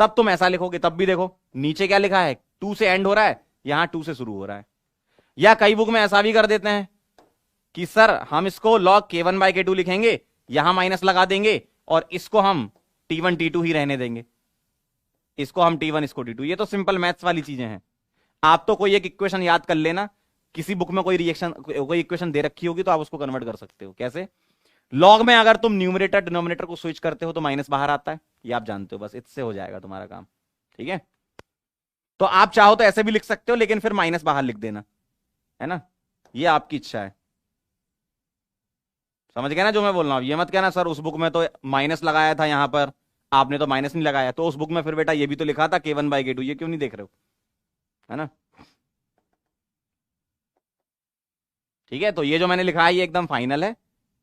तब तुम ऐसा लिखोगे, तब भी देखो नीचे क्या लिखा है, 2 से एंड हो रहा है, यहां 2 से शुरू हो रहा है। या कई बुक में ऐसा भी कर देते हैं कि सर हम इसको log k1/k2 लिखेंगे, यहां माइनस लगा देंगे और इसको हम t1 t2 ही रहने देंगे, इसको हम t1 इसको t2। ये तो सिंपल मैथ्स वाली चीजें हैं। आप तो कोई एक इक्वेशन याद कर लेना, किसी बुक में कोई रिएक्शन कोई इक्वेशन दे रखी होगी तो आप उसको कन्वर्ट कर सकते हो। कैसे? लॉग में अगर तुम न्यूमरेटर डिनोमिनेटर को स्विच करते हो तो माइनस बाहर आता है, ये आप जानते हो, बस इससे हो जाएगा तुम्हारा काम। ठीक है, तो आप चाहो तो ऐसे भी लिख सकते हो, लेकिन फिर माइनस बाहर लिख देना, है ना, ये आपकी इच्छा है। समझ गए ना जो मैं बोल रहा हूं? ये मत कहना सर उस बुक में तो माइनस लगाया था, यहां पर आपने तो माइनस नहीं लगाया, तो उस बुक में फिर बेटा ये भी तो लिखा था k1/k2, ये क्यों नहीं देख रहे हो, है ना। ठीक है, तो ये जो मैंने लिखा है ये एकदम फाइनल है।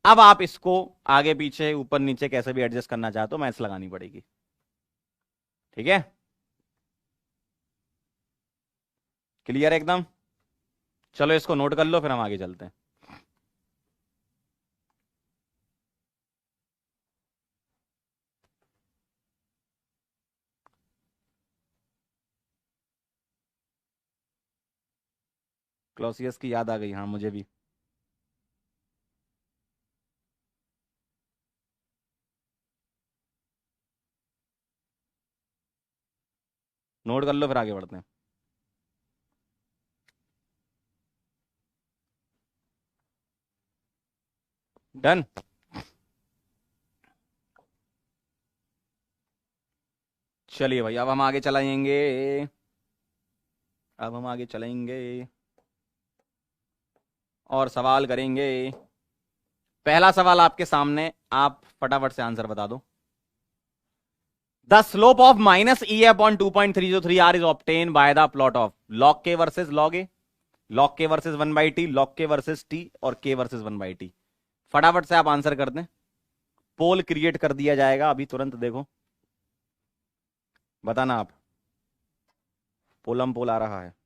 अब आप इसको आगे पीछे ऊपर नीचे कैसे भी एडजस्ट करना चाहते हो, मैथ्स लगानी पड़ेगी। ठीक है, क्लियर एकदम? चलो इसको नोट कर लो, फिर हम आगे चलते हैं। क्लॉसियस की याद आ गई, हाँ मुझे भी। नोट कर लो, फिर आगे बढ़ते हैं। डन। चलिए भाई, अब हम आगे चलाएंगे, अब हम आगे चलेंगे और सवाल करेंगे। पहला सवाल आपके सामने, आप फटाफट से आंसर बता दो। The slope of minus E upon 2.303 r is obtain by the plot of log k versus log a, log k versus 1/t, log k versus t और k वर्सेस 1/t। फटाफट से आप आंसर कर दें, पोल create कर दिया जाएगा अभी तुरंत। देखो बताना आप, पोलम पोल आ रहा है।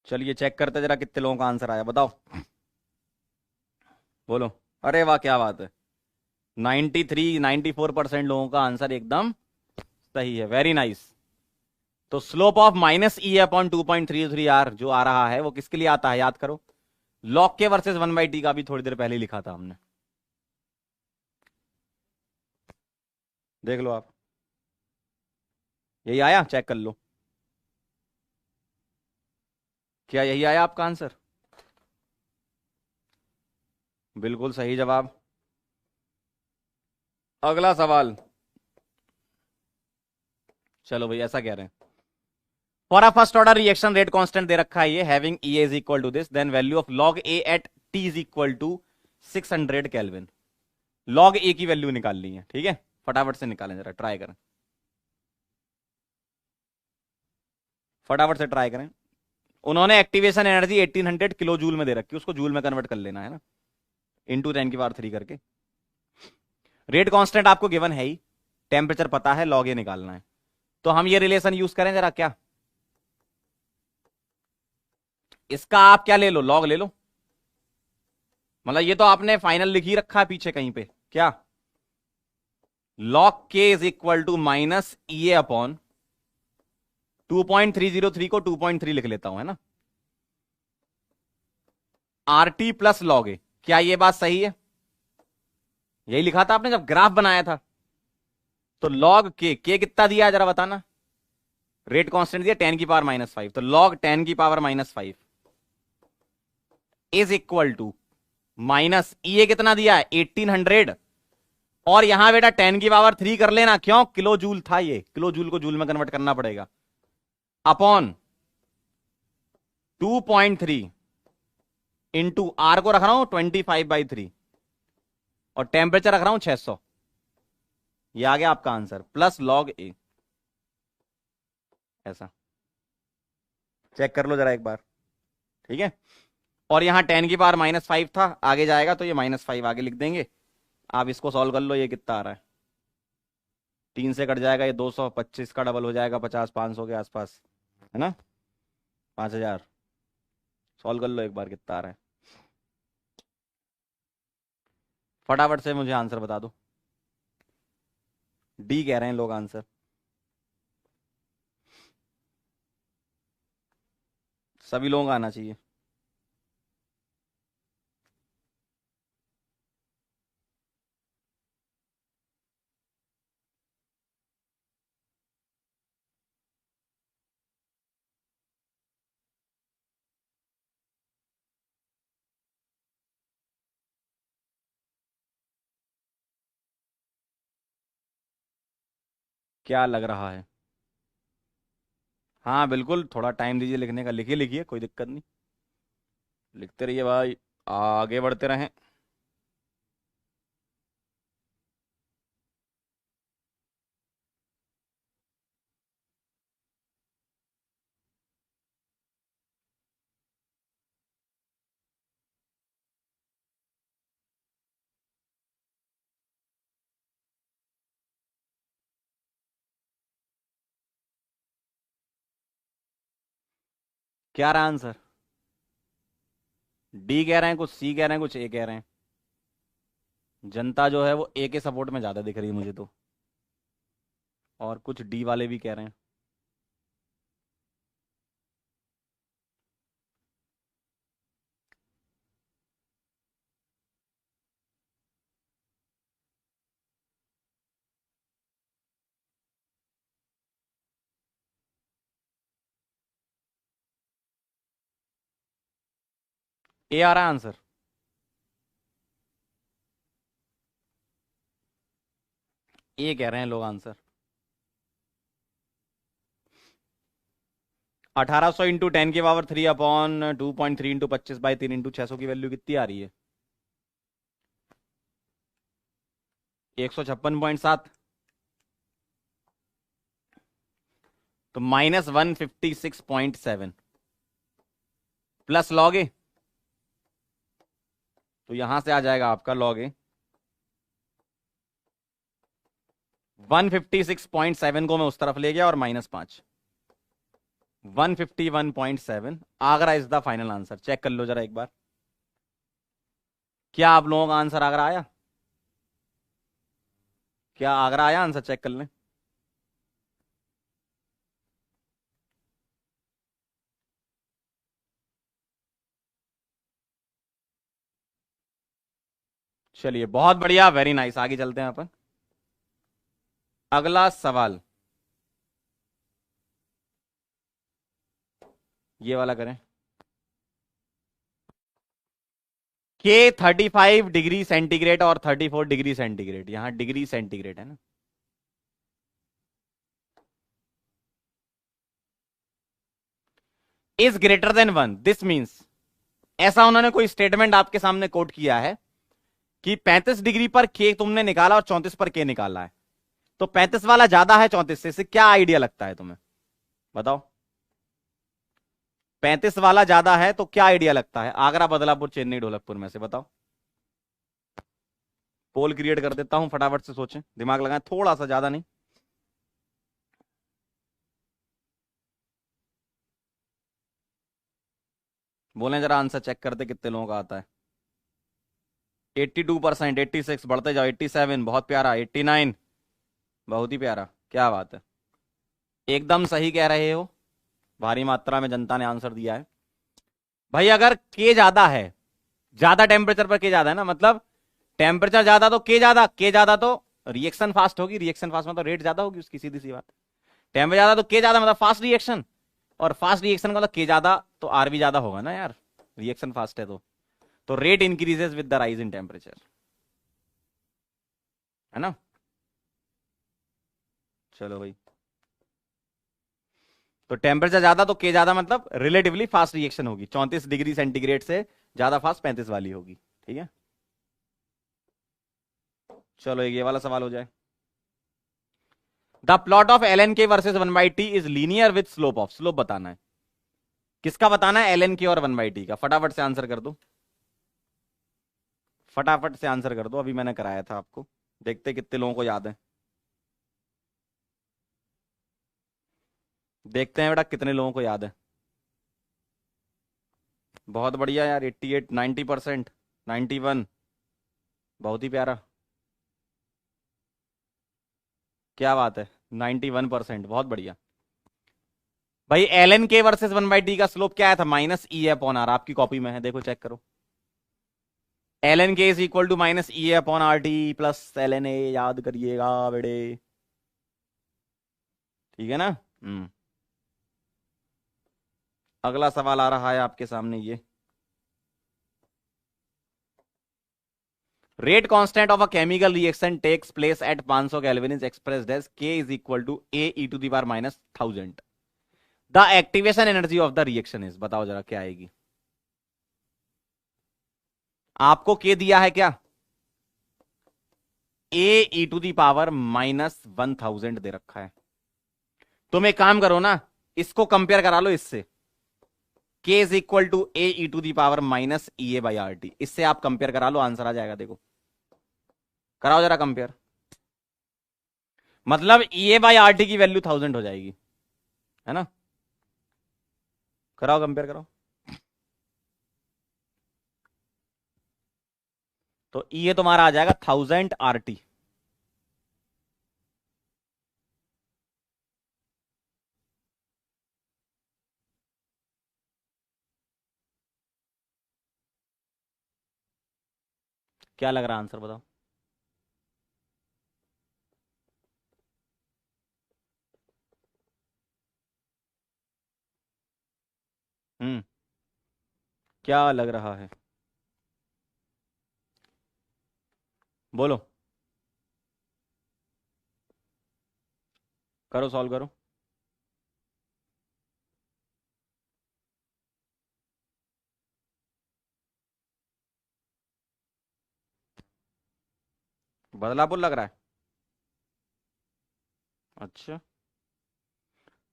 चलिए चेक करते जरा कितने लोगों का आंसर आया, बताओ, बोलो। अरे वाह, क्या बात है, 93-94% लोगों का आंसर एकदम सही है, वेरी नाइस। तो slope of minus E upon 2.33 r जो आ रहा है वो किसके लिए आता है, याद करो, log k वर्सेस 1/t का भी थोड़ी देर पहले लिखा था हमने, देख लो आप, यही आया, चेक कर लो। क्या यही आया आपका आंसर? बिल्कुल सही जवाब। अगला सवाल, चलो भाई ऐसा कह रहे हैं, for a first order reaction rate constant दे रखा है ये, having E is equal to this, then value of log A at T is equal to 600 kelvin. log A की वैल्यू निकालनी है, ठीक है, फटाफट से निकालें, जरा ट्राई करें, फटाफट से ट्राई करें। उन्होंने एक्टिवेशन एनर्जी 1800 किलो जूल में दे रखी है, उसको जूल में कन्वर्ट कर लेना है ना, इंटू 10⁻³ करके। रेट कांस्टेंट आपको गिवन है ही, टेम्परेचर पता है, log A निकालना है, तो हम ये रिलेशन यूज करें जरा, क्या इसका आप क्या ले लो, log ले लो, मतलब ये तो आपने फाइनल लिख ही रखा है पीछे कहीं पे, क्या log k is equal to minus E A upon 2.303 को 2.3 लिख लेता हूं, है ना, RT प्लस log A। क्या ये बात सही है? यही लिखा था आपने जब ग्राफ बनाया था। तो log k कितना दिया है जरा बताना, रेट कांस्टेंट दिया 10⁻⁻5, तो log 10⁻⁻5 is equal to minus ये कितना दिया है 1800, और यहां बेटा 10⁻³ कर लेना, क्यों, किलो जूल था ये, किलो जूल को जूल में कन्वर्ट करना पड़ेगा, अपॉन 2.3 इंटू आर को रख रहा हूं 25/3 और टेम्परेचर रख रहा हूं 600। ये आ गया आपका आंसर, प्लस log A, ऐसा। चेक कर लो जरा एक बार, ठीक है। और यहाँ 10⁻⁻5 था, आगे जाएगा तो ये -5 आगे लिख देंगे। आप इसको सॉल्व कर लो, ये कितना आ रहा है, 3 से कट जाएगा, ये 225 का डबल हो जाएगा, 50-500 के आसपास, है ना, 5000। सॉल्व कर लो एक बार, कितना आ रहा है, फटाफट से मुझे आंसर बता दो। डी कह रहे हैं लोग आंसर, सभी लोगों का आना चाहिए। क्या लग रहा है? हाँ बिल्कुल, थोड़ा टाइम दीजिए लिखने का, लिखिए लिखिए, कोई दिक्कत नहीं, लिखते रहिए भाई, आगे बढ़ते रहें। क्या रहा आंसर? डी कह रहे हैं, कुछ सी कह रहे हैं, कुछ ए कह रहे हैं। जनता जो है वो ए के सपोर्ट में ज्यादा दिख रही है मुझे तो, और कुछ डी वाले भी कह रहे हैं। ए आ रहा है आंसर? ए कह रहे हैं लोग answer. 1800 into 10⁻³ upon 2.3 into 25/3 into 600 की वैल्यू कितनी आ रही है? 156.7। तो -156.7 प्लस लॉग ए, तो यहां से आ जाएगा आपका लॉग ए। 156.7 को मैं उस तरफ ले गया और -5, 151.7। Agra is the final answer. Check कर लो जरा एक बार, क्या आप लोगों का आंसर आगरा आया? क्या आगरा आया आंसर? चेक कर लें। चलिए बहुत बढ़िया, वेरी नाइस, आगे चलते हैं अपन। अगला सवाल ये वाला करें। के 35 डिग्री सेंटीग्रेड और 34 डिग्री सेंटीग्रेड, यहां डिग्री सेंटीग्रेड है ना, is greater than 1, this means, ऐसा उन्होंने कोई स्टेटमेंट आपके सामने कोट किया है कि 35 डिग्री पर के तुमने निकाला और 34 पर के निकाला है, तो 35 वाला ज्यादा है 34 से। इससे क्या आइडिया लगता है तुम्हें, बताओ? 35 वाला ज्यादा है तो क्या आइडिया लगता है? आगरा, बदलापुर, चेन्नई, ढोलकपुर में से बताओ। पोल क्रिएट कर देता हूं, फटाफट से सोचें, दिमाग लगाएं, थोड़ा सा, ज्यादा नहीं। बोलें जरा आंसर, चेक करते कितने लोगों का आता है। 82%, 86, बढ़ते जाओ, 87, बहुत प्यारा, 89, बहुत ही प्यारा, क्या बात है, एकदम सही कह रहे हो, भारी मात्रा में जनता ने आंसर दिया है। भाई अगर के ज्यादा है, ज्यादा टेम्परेचर पर के ज्यादा है ना, मतलब टेम्परेचर ज्यादा तो के ज्यादा तो रिएक्शन फास्ट होगी, रिएक्शन फास्ट मतलब रेट ज्यादा होगी उसकी, सीधी सी बात। टेम्परेचर ज्यादा तो के ज्यादा मतलब फास्ट रिएक्शन, और फास्ट रिएक्शन का मतलब के ज्यादा तो आर भी ज्यादा होगा ना यार, रिएक्शन फास्ट है तो rate increases with the rise in temperature, है ना। चलो भाई, तो टेम्परेचर ज्यादा तो के ज्यादा मतलब रिलेटिवली फास्ट रिएक्शन होगी, 34 डिग्री सेंटीग्रेड से ज्यादा फास्ट 35 वाली होगी, ठीक है। चलो एक ये वाला सवाल हो जाए। The plot of L N K versus 1/t is linear with slope of, slope बताना है। किसका बताना है? एल एन के और 1/t का। फटाफट से आंसर कर दो, फटाफट से आंसर कर दो। अभी मैंने कराया था आपको, देखते कितने लोगों को याद है। देखते हैं बेटा कितने लोगों को याद है। बहुत बढ़िया यार, 88, 90%, 91, बहुत ही प्यारा, क्या बात है, 91%, बहुत बढ़िया। भाई एल एन के वर्सेस 1/t का स्लोप क्या आया था? माइनस ई अपॉन आर, आपकी कॉपी में है, देखो चेक करो। L N K is equal to minus E upon R T plus L N A, याद करिएगा बेटे, ठीक है ना? अगला सवाल आ रहा है आपके सामने ये। Rate constant of a chemical reaction takes place at 500 kelvin is expressed as K is equal to A E to the power minus 1000। The activation energy of the reaction is, बताओ जरा क्या आएगी। आपको के दिया है क्या? A E to the power minus 1000 दे रखा है। तुम एक काम करो ना, इसको कंपेयर करा लो इससे। K is equal to A E to the power minus E A by R T, इससे आप कंपेयर करा लो, आंसर आ जाएगा। देखो कराओ जरा कंपेयर, मतलब ई ए बाई आर टी की वैल्यू 1000 हो जाएगी, है ना? कराओ कंपेयर कराओ। तो ये तुम्हारा आ जाएगा 1000 आर टी। क्या लग रहा है आंसर, बताओ। हम्म, क्या लग रहा है, बोलो, करो सॉल्व करो। बदलापुर लग रहा है, अच्छा।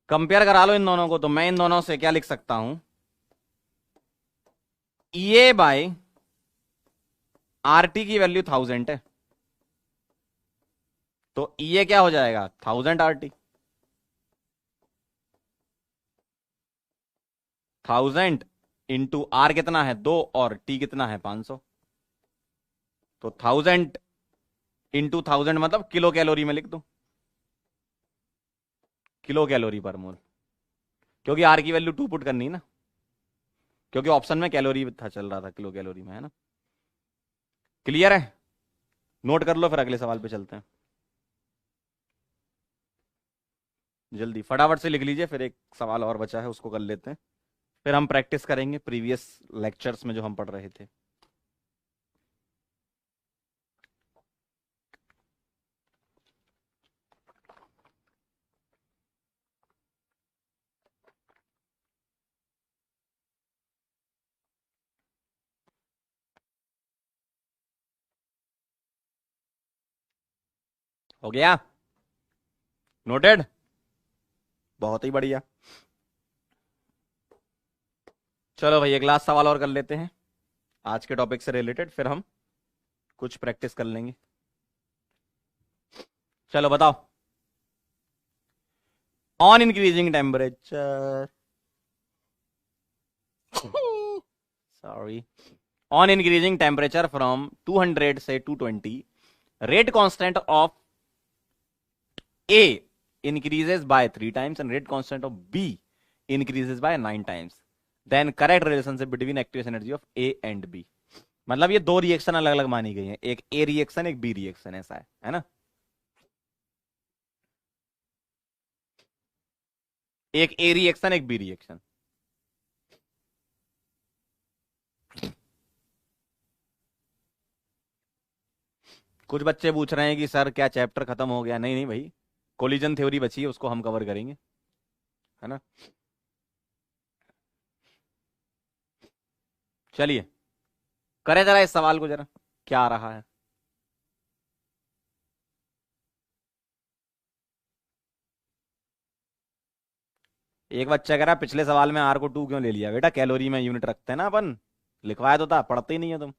कंपेयर करा लो इन दोनों को, तो मैं इन दोनों से क्या लिख सकता हूं? ए बाय आर टी की वैल्यू 1000 है, तो ये क्या हो जाएगा? 1000 आर टी। 1000 इंटू आर कितना है? 2, और टी कितना है? 500। तो 1000 इंटू 1000 मतलब किलो कैलोरी में लिख दो, किलो कैलोरी पर मोल, क्योंकि आर की वैल्यू 2 पुट करनी है ना, क्योंकि ऑप्शन में कैलोरी था, चल रहा था किलो कैलोरी में, है ना? क्लियर है? नोट कर लो, फिर अगले सवाल पे चलते हैं। जल्दी फटाफट से लिख लीजिए, फिर एक सवाल और बचा है उसको कर लेते हैं, फिर हम प्रैक्टिस करेंगे प्रीवियस लेक्चर्स में जो हम पढ़ रहे थे। हो गया? नोटेड, बहुत ही बढ़िया। चलो भाई एक लास्ट सवाल और कर लेते हैं आज के टॉपिक से रिलेटेड, फिर हम कुछ प्रैक्टिस कर लेंगे। चलो बताओ। On increasing temperature, sorry, on increasing temperature from 200 से 220, rate constant of A increases by 3 times and rate constant of B increases by 9 times, then correct relationship between activation energy of A and B। मतलब ये दो reaction अलग अलग मानी गई हैं, एक ए रिएक्शन एक बी रिएक्शन, ऐसा है ना? एक ए रिएक्शन एक बी रिएक्शन। कुछ बच्चे पूछ रहे हैं कि सर क्या चैप्टर खत्म हो गया? नहीं नहीं भाई, कोलिजन थ्योरी बची है, उसको हम कवर करेंगे, है ना? चलिए करें जरा इस सवाल को, जरा क्या आ रहा है। एक बच्चा कह रहा है, पिछले सवाल में आर को 2 क्यों ले लिया? बेटा कैलोरी में यूनिट रखते हैं ना अपन, लिखवाया तो था, पढ़ते ही नहीं है तुम।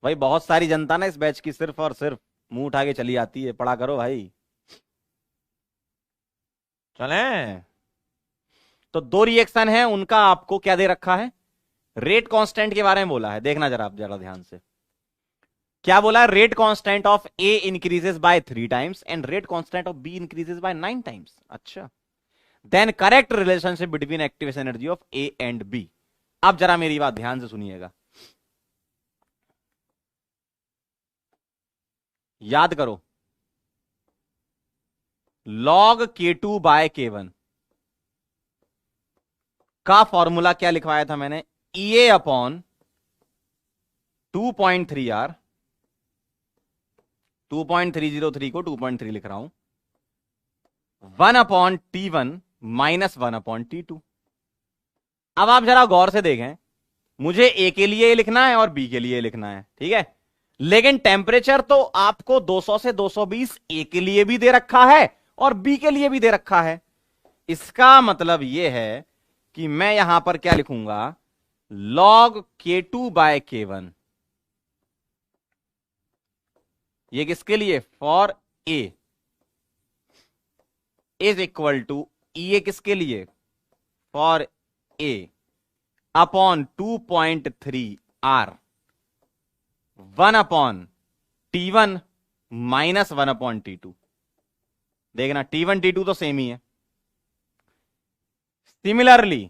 भाई बहुत सारी जनता ना इस बैच की सिर्फ और सिर्फ मुंह उठा के चली आती है, पढ़ा करो भाई। चले, तो 2 रिएक्शन है, उनका आपको क्या दे रखा है? रेट कांस्टेंट के बारे में बोला है, देखना जरा आप जरा ध्यान से। क्या बोला है? Rate constant of A increases by 3 times and rate constant of B increases by 9 times. अच्छा, then correct relationship between activation energy of A and B. अब जरा मेरी बात ध्यान से सुनिएगा, याद करो, log K2 बाय K1 का फॉर्मूला क्या लिखवाया था मैंने? EA अपॉन 2.3R, 2.303 को 2.3 लिख रहा हूं, 1 upon T1 minus 1 upon T2। अब आप जरा गौर से देखें, मुझे ए के लिए लिखना है और बी के लिए लिखना है, ठीक है, लेकिन टेम्परेचर तो आपको 200 से 220 ए के लिए भी दे रखा है और बी के लिए भी दे रखा है। इसका मतलब यह है कि मैं यहां पर क्या लिखूंगा? log K2 बाय K1, ये किसके लिए? For A, is equal to A किसके लिए? For A, upon 2.3R, 1 upon T1 minus 1 upon T2। देखना T1 T2 तो सेम ही है। सिमिलरली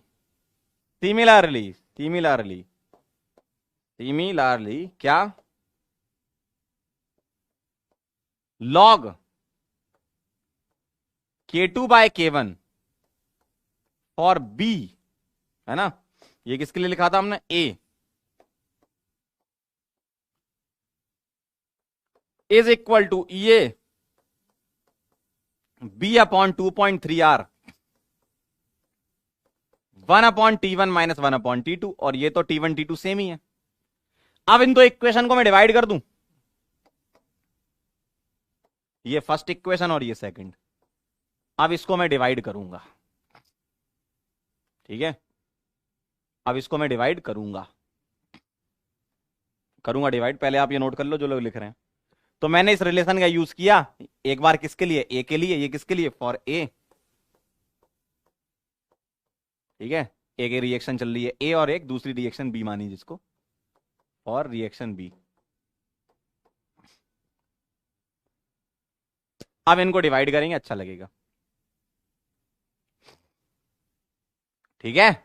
सिमिलरली सिमिलरली सिमिलरली क्या? log K2 by K1 for B, है ना, ये किसके लिए लिखा था हमने? A, इज इक्वल टू ये B upon 2.3R, 1 upon T1 minus 1 upon T2, और ये तो T1 T2 सेम ही है। अब इन दो इक्वेशन को मैं डिवाइड कर दूं, ये फर्स्ट इक्वेशन और ये सेकंड, अब इसको मैं डिवाइड करूंगा, ठीक है, अब इसको मैं डिवाइड करूंगा डिवाइड। पहले आप ये नोट कर लो जो लोग लिख रहे हैं। तो मैंने इस रिलेशन का यूज किया, एक बार किसके लिए? ए के लिए, ये किसके लिए? फॉर ए, ठीक है, एक रिएक्शन चल रही है ए और एक दूसरी रिएक्शन बी मानी जिसको, और रिएक्शन बी। अब इनको डिवाइड करेंगे, अच्छा लगेगा, ठीक है।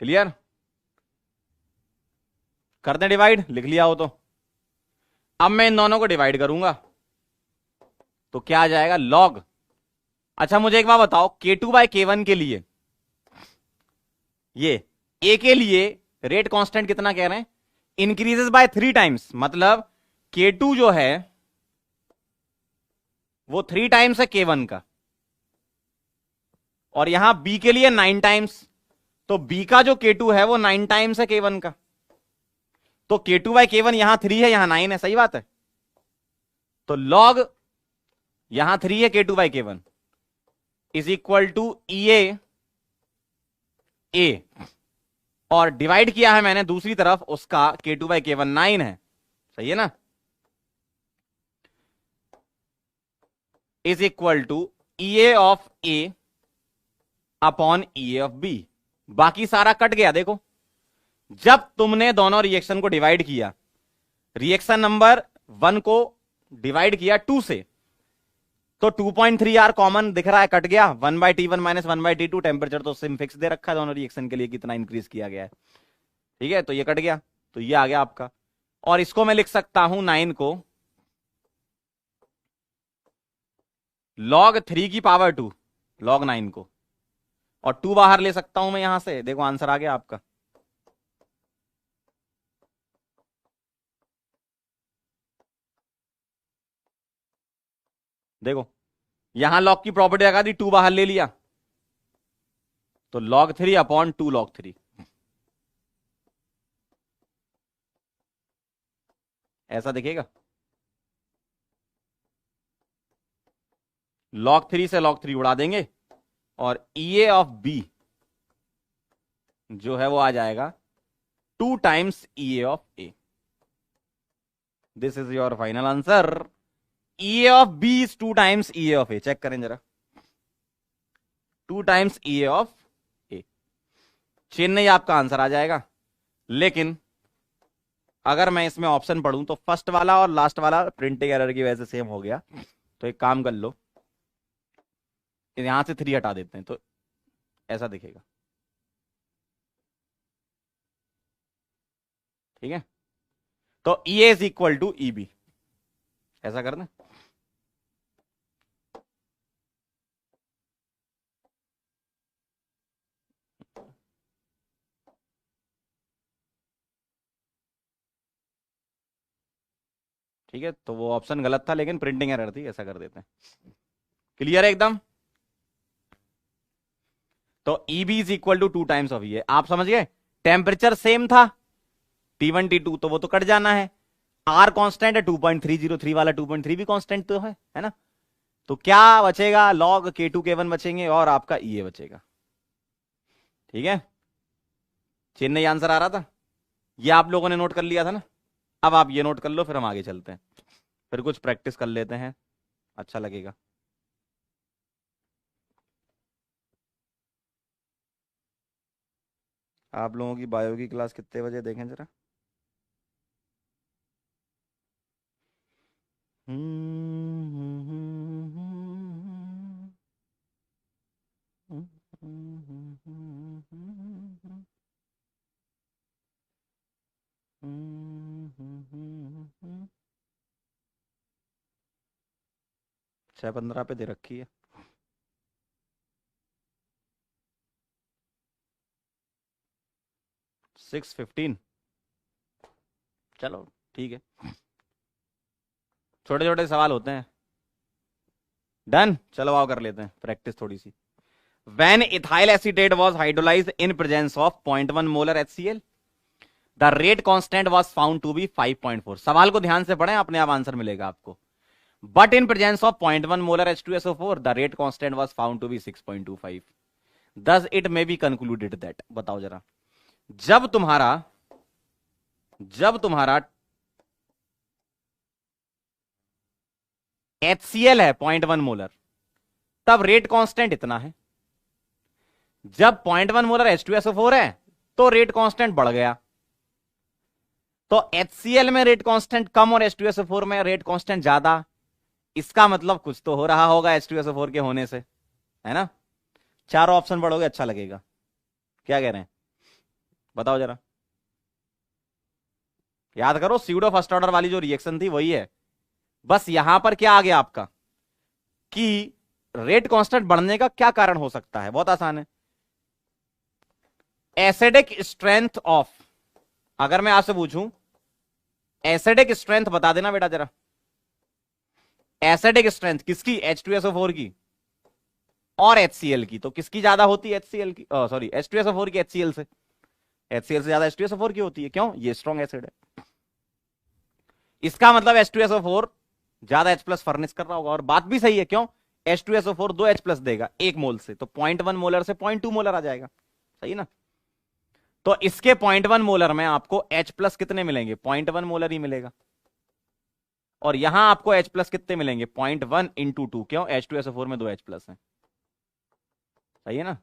क्लियर? कर दें डिवाइड, लिख लिया हो तो। अब मैं इन दोनों को डिवाइड करूंगा तो क्या आ जाएगा? लॉग। अच्छा मुझे एक बात बताओ, K2 बाय K1 के लिए, ये ए के लिए रेट कांस्टेंट कितना कह रहे हैं? इंक्रीजेस बाय 3 टाइम्स, मतलब K2 जो है वो 3 टाइम्स है K1 का, और यहां B के लिए 9 टाइम्स, तो B का जो K2 है वो 9 टाइम्स है K1 का, तो K2 बाय K1 यहां 3 है यहां 9 है, सही बात है। तो लॉग यहां 3 है K2 by K1 is equal to A, और डिवाइड किया है मैंने दूसरी तरफ, उसका K2 बाय K1 9 है, सही है ना, is equal to A of A upon A of B. बाकी सारा कट गया। देखो जब तुमने दोनों रिएक्शन को डिवाइड किया, रिएक्शन नंबर 1 को डिवाइड किया 2 से, तो 2.3R कॉमन दिख रहा है, कट गया, 1/T1 माइनस 1/T2। टेम्परेचर तो सिम फिक्स दे रखा है दोनों रिएक्शन के लिए, कितना इंक्रीज किया गया है, ठीक है, तो ये कट गया, तो ये आ गया आपका। और इसको मैं लिख सकता हूं 9 को log 3 की पावर 2, log 9 को, और 2 बाहर ले सकता हूं मैं यहां से। देखो आंसर आ गया आपका। देखो यहां log की प्रॉपर्टी लगा दी, 2 बाहर ले लिया, तो log 3 अपॉन 2 log 3। ऐसा दिखेगा। log 3 से log 3 उड़ा देंगे और EA ऑफ B जो है वो आ जाएगा 2 times EA of A। This is your final answer. EA of B is 2 times EA of A। Check करें जरा, 2 times EA of A। Chennai आपका आंसर आ जाएगा। लेकिन अगर मैं इसमें ऑप्शन पढ़ूं तो फर्स्ट वाला और लास्ट वाला प्रिंटिंग एरर की वजह से सेम हो गया। तो एक काम कर लो, यहां से 3 हटा देते हैं तो ऐसा दिखेगा। ठीक है, तो EA is equal to EB, ऐसा कर दें। ठीक है, तो वो ऑप्शन गलत था लेकिन प्रिंटिंग एरर थी, ऐसा कर देते हैं। क्लियर है एकदम। तो EB is equal to 2 times of EA। आप समझ गए, टेम्परेचर सेम था T1 T2, तो वो तो कट जाना है। R कांस्टेंट है 2.303 वाला, 2.3 भी कांस्टेंट तो है ना। तो क्या बचेगा, log K2 K1 बचेंगे और आपका EA बचेगा। ठीक है, चेन्नई आंसर आ रहा था, ये आप लोगों ने नोट कर लिया था ना। अब आप ये नोट कर लो, फिर हम आगे चलते हैं, फिर कुछ प्रैक्टिस कर लेते हैं, अच्छा लगेगा। आप लोगों की बायो की क्लास कितने बजे देखें जरा। छः 15 पे दे रखी है। सिक्स 15। चलो ठीक है, छोटे छोटे सवाल होते हैं। डन, चलो आओ कर लेते हैं प्रैक्टिस थोड़ी सी। When ethyl acetate was hydrolyzed in presence of 0.1 molar HCl, the rate constant was found to be 5.4। सवाल को ध्यान से पढ़ें, अपने आप आंसर मिलेगा आपको। But in presence of 0.1 molar H2SO4, the rate constant was found to be 6.25। Thus it may be concluded that, बताओ जरा, जब तुम्हारा HCl है 0.1 मोलर, तब रेट कांस्टेंट इतना है। जब 0.1 मोलर H2SO4 है तो रेट कांस्टेंट बढ़ गया। तो HCl में रेट कांस्टेंट कम और H2SO4 में रेट कांस्टेंट ज्यादा। इसका मतलब कुछ तो हो रहा होगा H2SO4 के होने से, है ना। चारों ऑप्शन पढ़ोगे अच्छा लगेगा। क्या कह रहे हैं बताओ जरा। याद करो, स्यूडो फर्स्ट ऑर्डर वाली जो रिएक्शन थी वही है। बस यहां पर क्या आ गया आपका कि रेट कांस्टेंट बढ़ने का क्या कारण हो सकता है, बहुत आसान है। एसिडिक स्ट्रेंथ ऑफ, अगर मैं आपसे पूछूं एसिडिक स्ट्रेंथ बता देना बेटा जरा। एसिडिक स्ट्रेंथ किसकी, H2SO4 की और HCl की। तो किसकी ज्यादा होती है, HCl की, सॉरी H2SO4 की HCl से। HCl से ज्यादा H2SO4 की होती है। क्यों, ये स्ट्रॉन्ग एसिड है। इसका मतलब H2SO4 ज्यादा H प्लस फर्निश कर रहा होगा। और बात भी सही है, क्यों, H2SO4 2 H प्लस देगा 1 मोल से, तो 0.1 मोलर से 0.2 मोलर आ जाएगा। सही ना। तो इसके 0.1 मोलर में आपको H प्लस कितने मिलेंगे, 0.1 मोलर ही मिलेगा। और यहां आपको H प्लस कितने मिलेंगे, 0.1 इंटू 2। क्यों, H2SO4 में 2 H प्लस है। सही है ना।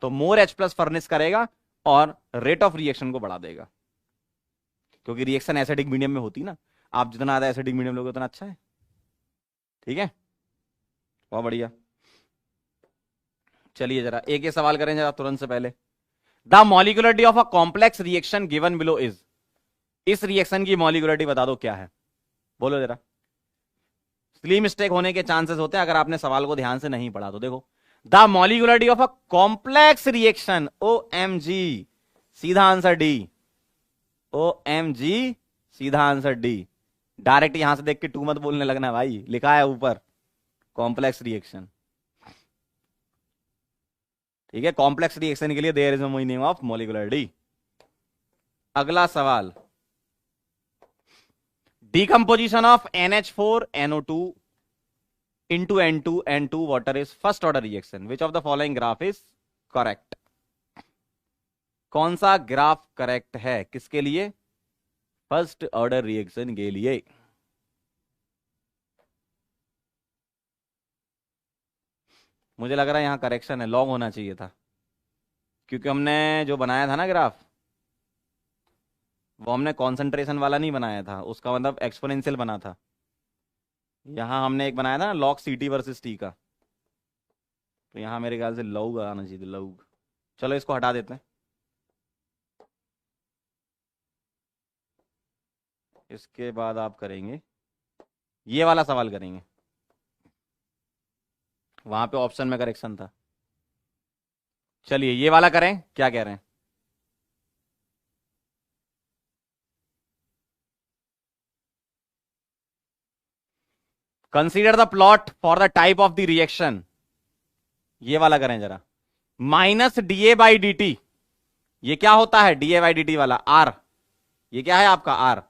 तो मोर H प्लस फर्निश करेगा और रेट ऑफ रिएक्शन को बढ़ा देगा, क्योंकि रिएक्शन एसिडिक मीडियम में होती ना। आप जितना ज्यादा एसिडिक मीडियम लोगे उतना अच्छा है। ठीक है, बहुत बढ़िया। चलिए जरा एक एक सवाल करें जरा तुरंत से पहले। The molecularity of a complex reaction given below is. इस रिएक्शन की मॉलिक्यूलरिटी बता दो क्या है, बोलो जरा। स्ली मिस्टेक होने के चांसेस होते हैं अगर आपने सवाल को ध्यान से नहीं पढ़ा तो। देखो, the molecularity of a complex reaction, OMG, सीधा आंसर डी। OMG, सीधा आंसर डी। डायरेक्ट यहां से देख के टू मत बोलने लगना भाई, लिखा है ऊपर कॉम्प्लेक्स रिएक्शन। ठीक है, कॉम्प्लेक्स रिएक्शन के लिए there is no meaning of molecularity. अगला सवाल, decomposition of NH4NO2 into N2 water is first order reaction. Which of the following graph is correct? कौन सा ग्राफ करेक्ट है किसके लिए? फर्स्ट ऑर्डर रिएक्शन के लिए। मुझे लग रहा है यहां करेक्शन है, लॉन्ग होना चाहिए था, क्योंकि हमने जो बनाया था ना ग्राफ, वो हमने कॉन्सेंट्रेशन वाला नहीं बनाया था, उसका मतलब एक्सपोनेंशियल बना था। यहां हमने एक बनाया था ना लॉग सीटी वर्सेस टी का, तो यहां मेरे ख्याल से लॉग आना चाहिए, लॉग। चलो इसको हटा देते हैं, इसके बाद आप करेंगे ये वाला सवाल करेंगे, वहां पे ऑप्शन में करेक्शन था। चलिए ये वाला करें, क्या कह रहे हैं? Consider the plot for the type of the reaction, ये वाला करें जरा। Minus DA by D T, ये क्या होता है? डीए बाई डी टी वाला आर, ये क्या है आपका आर।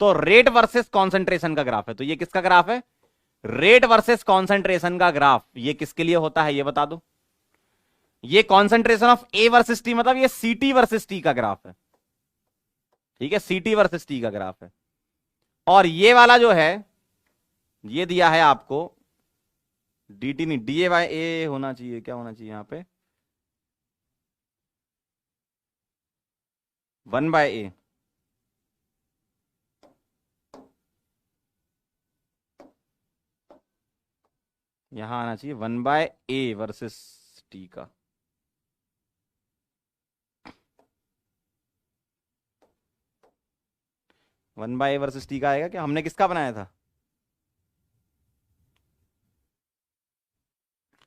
तो रेट वर्सेस कॉन्सेंट्रेशन का ग्राफ है, तो ये किसका ग्राफ है? रेट वर्सेस कॉन्सेंट्रेशन का ग्राफ। ये किसके लिए होता है ये बता दो। ये concentration of A versus T, मतलब ये सीटी वर्सेस टी का ग्राफ है, ठीक है, सीटी वर्सेस टी का ग्राफ है। और ये वाला जो है ये दिया है आपको dt नहीं, डीए बाय ए होना चाहिए, क्या होना चाहिए यहां पे? 1/a। यहां आना चाहिए 1/a वर्सेस टी का। One by A versus T का आएगा क्या? हमने किसका बनाया था?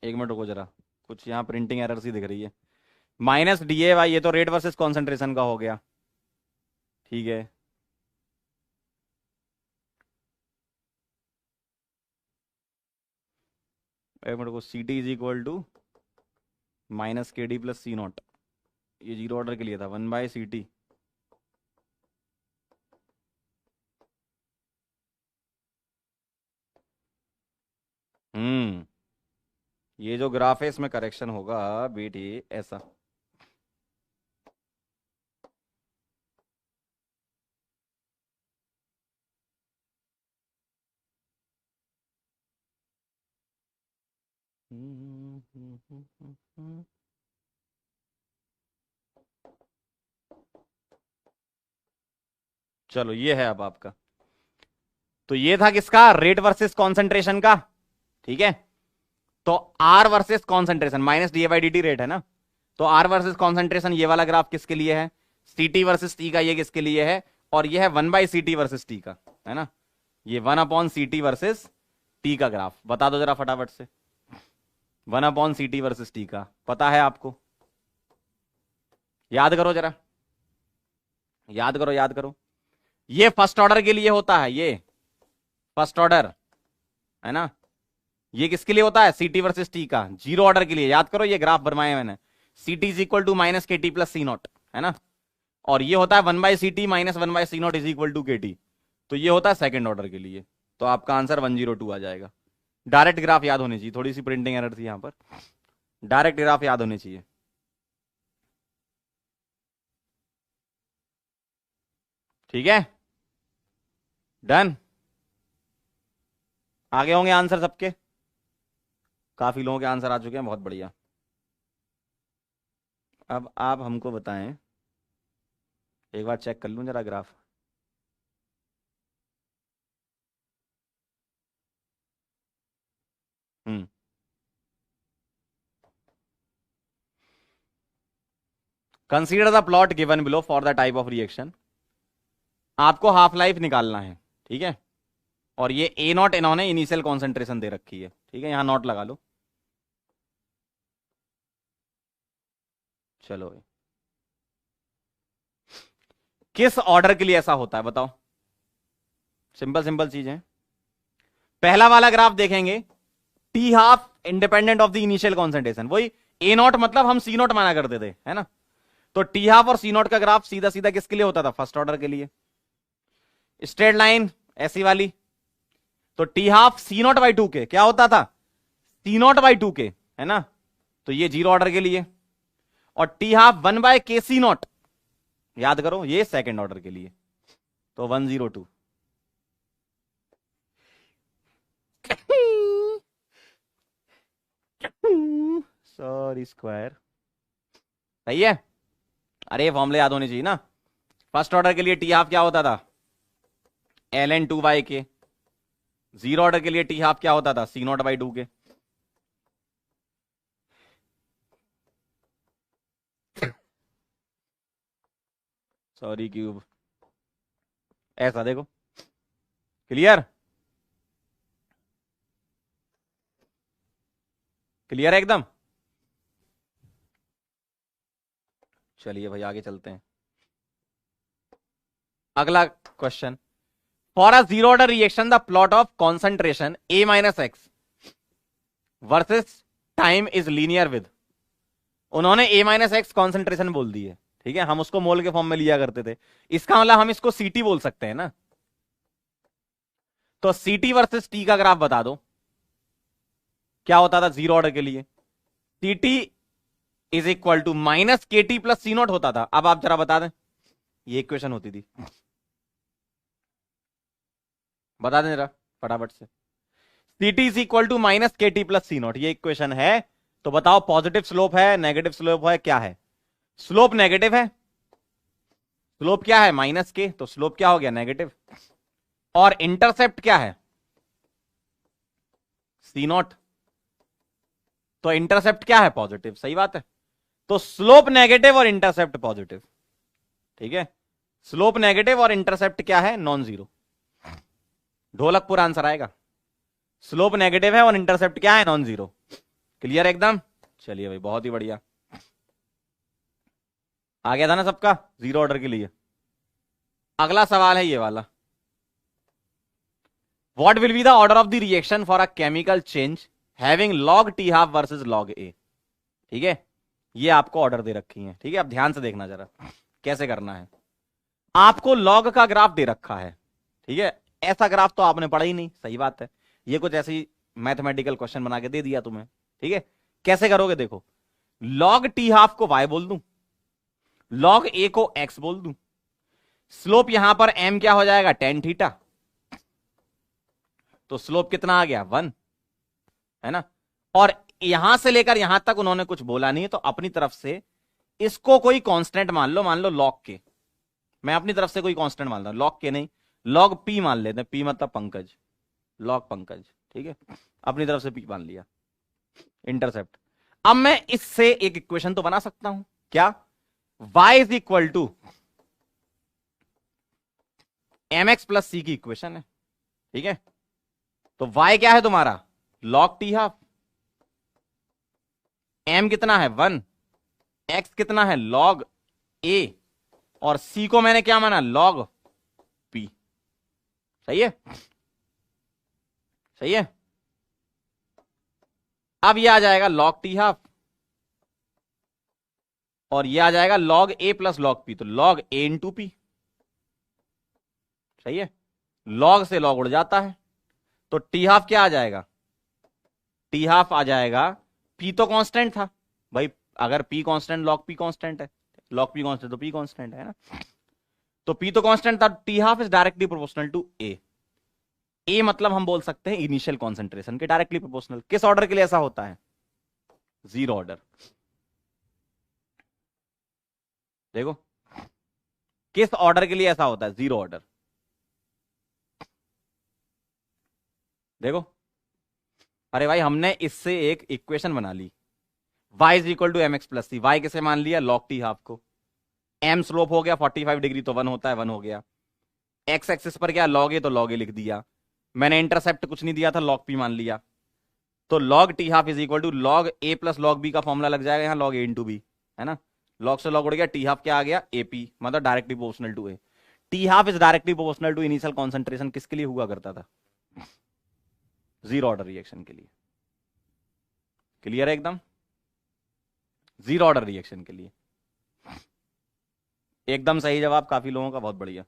एक मिनट रुको जरा, कुछ यहाँ प्रिंटिंग एरर सी दिख रही है। माइनस डी ए वाई, ये तो रेट वर्सेस कॉन्सेंट्रेशन का हो गया, ठीक है। एक मिनट को, C T is equal to minus K D plus C not, ये जीरो ऑर्डर के लिए था, 1/ct। ये जो ग्राफ है इसमें करेक्शन होगा बेटी, ऐसा। चलो ये है अब आपका, तो ये था किसका? रेट वर्सेस कॉन्सेंट्रेशन का, ठीक है। तो R versus concentration, minus D by D T rate है ना, तो आर वर्सेस कॉन्सेंट्रेशन, ये वाला ग्राफ किसके लिए है? सीटी वर्सेस टी का, ये किसके लिए है? और ये है 1/ct वर्सेस टी का, है ना, ये 1/ct वर्सेस टी का ग्राफ। बता दो जरा फटाफट से, 1/ct वर्सेस टी का पता है आपको? याद करो जरा, याद करो, याद करो। ये फर्स्ट ऑर्डर के लिए होता है, ये फर्स्ट ऑर्डर है ना, ये किसके लिए होता है? सीटी वर्सेस टी का, जीरो ऑर्डर के लिए। याद करो, ये ग्राफ बनवाया मैंने, CT is equal to minus K T plus C naught, है ना, और ये होता है 1/ct minus 1/c naught is equal to K T, तो ये होता है सेकंड ऑर्डर के लिए। तो आपका आंसर 102 आ जाएगा। डायरेक्ट ग्राफ याद होनी चाहिए, थोड़ी सी प्रिंटिंग एरर थी यहां पर, डायरेक्ट ग्राफ याद होनी चाहिए। ठीक है, डन। आगे होंगे आंसर सबके, काफी लोगों के आंसर आ चुके हैं, बहुत बढ़िया। अब आप हमको बताएं, एक बार चेक कर लूं जरा graph. Consider the plot given below for the type of reaction. आपको हाफ लाइफ निकालना है, ठीक है, और ये ए नॉट इन्होंने इनिशियल कॉन्सेंट्रेशन दे रखी है, ठीक है, यहां नॉट लगा लो। चलो, किस ऑर्डर के लिए ऐसा होता है बताओ? सिंपल सिंपल चीज है। पहला वाला ग्राफ देखेंगे, T half independent of the initial concentration, वही ए नॉट मतलब हम सी नॉट माना करते थे, है ना, तो टी हाफ और सी नॉट का ग्राफ सीधा सीधा किसके लिए होता था? फर्स्ट ऑर्डर के लिए। स्ट्रेट लाइन ऐसी वाली, तो T half C naught by two K क्या होता था, सी नॉट बाई टू के, है ना, तो ये जीरो ऑर्डर के लिए, और टी हाफ 1 के सी नॉट, याद करो ये सेकंड ऑर्डर के लिए, तो 102। सॉरी स्क्वायर, सही है। अरे ये फॉर्मूले याद होने चाहिए ना। फर्स्ट ऑर्डर के लिए टी हाफ क्या होता था, ln 2 के। जीरो ऑर्डर के लिए टी हाफ क्या होता था, सी नॉट बाई टू के। सॉरी क्यूब, ऐसा देखो, क्लियर, क्लियर है एकदम। चलिए भाई आगे चलते हैं। अगला question, for a zero order reaction the plot of concentration a minus x versus time is linear with, उन्होंने a माइनस एक्स कॉन्सेंट्रेशन बोल दी है, ठीक है, हम उसको मोल के फॉर्म में लिया करते थे, इसका मतलब हम इसको सीटी बोल सकते हैं ना। तो सीटी वर्सेस टी का ग्राफ बता दो, क्या होता था जीरो ऑर्डर के लिए, सीटी is equal to minus K T plus C not होता था। अब आप जरा बता दें, ये इक्वेशन होती थी, बता दें जरा फटाफट से। सीटी is equal to minus K T plus C not, ये इक्वेशन है। तो बताओ पॉजिटिव स्लोप है, नेगेटिव स्लोप है, क्या है, स्लोप नेगेटिव है, स्लोप क्या है माइनस के, तो स्लोप क्या हो गया नेगेटिव, और इंटरसेप्ट क्या है सी नॉट, तो इंटरसेप्ट क्या है पॉजिटिव, सही बात है। तो स्लोप नेगेटिव और इंटरसेप्ट पॉजिटिव, ठीक है, स्लोप नेगेटिव और इंटरसेप्ट क्या है नॉन जीरो, ढोलकपुर आंसर आएगा। स्लोप नेगेटिव है और इंटरसेप्ट क्या है नॉन जीरो, क्लियर एकदम। चलिए भाई बहुत ही बढ़िया, आ गया था ना सबका जीरो ऑर्डर के लिए। अगला सवाल है ये वाला, what will be the order of the reaction for a chemical change having log T half versus log a, ठीक है, ये आपको ऑर्डर दे रखी है, ठीक है, अब ध्यान से देखना जरा कैसे करना है। आपको log का ग्राफ दे रखा है, ठीक है, ऐसा ग्राफ तो आपने पढ़ा ही नहीं, सही बात है, ये कुछ ऐसी मैथमेटिकल क्वेश्चन बना के दे दिया तुम्हें, ठीक है, कैसे करोगे देखो, log टी हाफ को y बोल दूं, log a को x बोल दूं, स्लोप यहां पर m क्या हो जाएगा tan थीटा, तो स्लोप कितना आ गया 1, है ना, और यहां से लेकर यहां तक उन्होंने कुछ बोला नहीं है, तो अपनी तरफ से इसको कोई कांस्टेंट मान लो लॉग के, मैं अपनी तरफ से कोई कांस्टेंट मान रहा हूं, लॉग के नहीं, लॉग पी मान लेते हैं, पी मतलब पंकज, लॉग पंकज, ठीक है, अपनी तरफ से पी मान लिया, इंटरसेप्ट। अब मैं इससे एक इक्वेशन तो बना सकता हूं, क्या, y is equal to M X plus C की इक्वेशन है, ठीक है, तो y क्या है तुम्हारा log टी हाफ, m कितना है 1, x कितना है log a, और c को मैंने क्या माना log p, सही है, सही है। अब ये आ जाएगा log टी हाफ, और ये आ जाएगा log a plus log p, तो log a इंटू पी, सही है, log से log उड़ जाता है, तो टी हाफ क्या आ जाएगा, टी हाफ आ जाएगा, p तो कांस्टेंट था भाई, अगर p constant log p constant है, log p कांस्टेंट तो p कांस्टेंट है ना, तो p तो कांस्टेंट था, T half is directly proportional to a मतलब हम बोल सकते हैं इनिशियल कॉन्सेंट्रेशन के डायरेक्टली प्रोपोर्शनल। किस ऑर्डर के लिए ऐसा होता है, जीरो ऑर्डर, देखो किस ऑर्डर के लिए ऐसा होता है, जीरो ऑर्डर, देखो, अरे भाई हमने इससे एक इक्वेशन बना ली, y is equal to M X plus C, Y किसे मान लिया log टी हाफ को, m स्लोप हो गया 45 डिग्री तो 1 होता है, 1 हो गया, x एक्सिस पर क्या log a, तो log a लिख दिया, मैंने इंटरसेप्ट कुछ नहीं दिया था log p मान लिया, तो log T half is equal to log a plus log b का फॉर्मूला लग जाएगा यहाँ log a इंटू बी, है ना, log से log उड़ गया, टी हाफ क्या आ गया ap, मतलब directly proportional to a, T half is directly proportional to initial concentration, किसके लिए हुआ करता था, जीरो ऑर्डर रिएक्शन के लिए, क्लियर है एकदम, जीरो ऑर्डर रिएक्शन के लिए, एकदम सही जवाब काफी लोगों का, बहुत बढ़िया।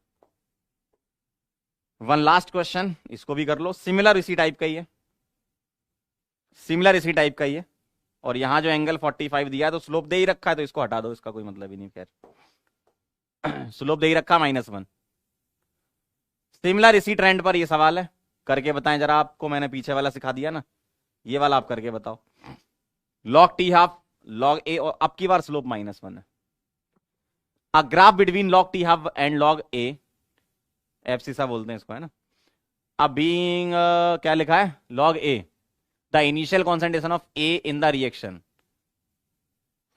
वन लास्ट क्वेश्चन, इसको भी कर लो। सिमिलर इसी टाइप का ही है, सिमिलर इसी टाइप का ही है। और यहां जो एंगल 45 दिया है तो स्लोप दे ही रखा है, तो इसको हटा दो, इसका कोई मतलब ही नहीं। खैर स्लोप दे ही रखा -1। सिमिलर इसी ट्रेंड पर ये सवाल है, करके बताएं जरा। आपको मैंने पीछे वाला सिखा दिया ना, ये वाला आप करके बताओ। log t half log a, और अब की बार स्लोप -1 है। A graph between log t half and log a, एफसीसा बोलते हैं इसको, है ना। अब बीइंग क्या लिखा है, log a the initial concentration of a in the reaction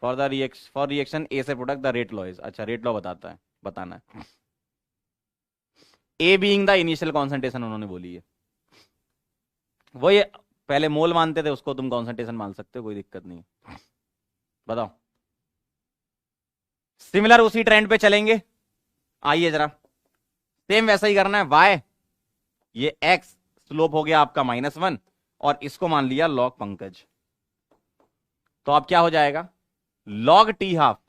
for reaction a से product the rate law is. अच्छा, रेट लॉ बताना है। A being the initial concentration उन्होंने बोली है, वो ये पहले मोल मानते थे, उसको तुम कॉन्सेंट्रेशन मान सकते हो, कोई दिक्कत नहीं। बताओ, सिमिलर उसी ट्रेंड पे चलेंगे। आइए जरा, सेम वैसा ही करना है। वाई, ये एक्स स्लोप हो गया आपका -1, और इसको मान लिया लॉग पंकज। तो अब क्या हो जाएगा, log t half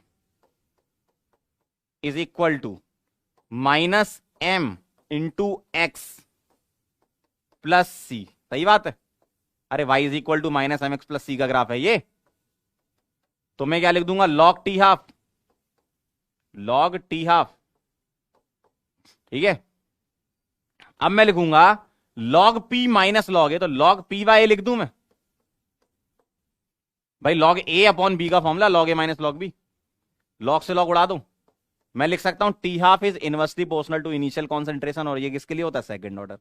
is equal to -m into X plus C. सही बात है। अरे y is equal to -mx plus C का ग्राफ है ये, तो मैं क्या लिख दूंगा, log t half, log t half. ठीक है, अब मैं लिखूंगा log p minus log a, तो log p बाय a लिख दूं मैं। भाई log a अपॉन b का formula log a minus log b, log से log उड़ा दूं। मैं लिख सकता हूं t half is inversely proportional to initial concentration, और ये किसके लिए होता है, सेकंड ऑर्डर।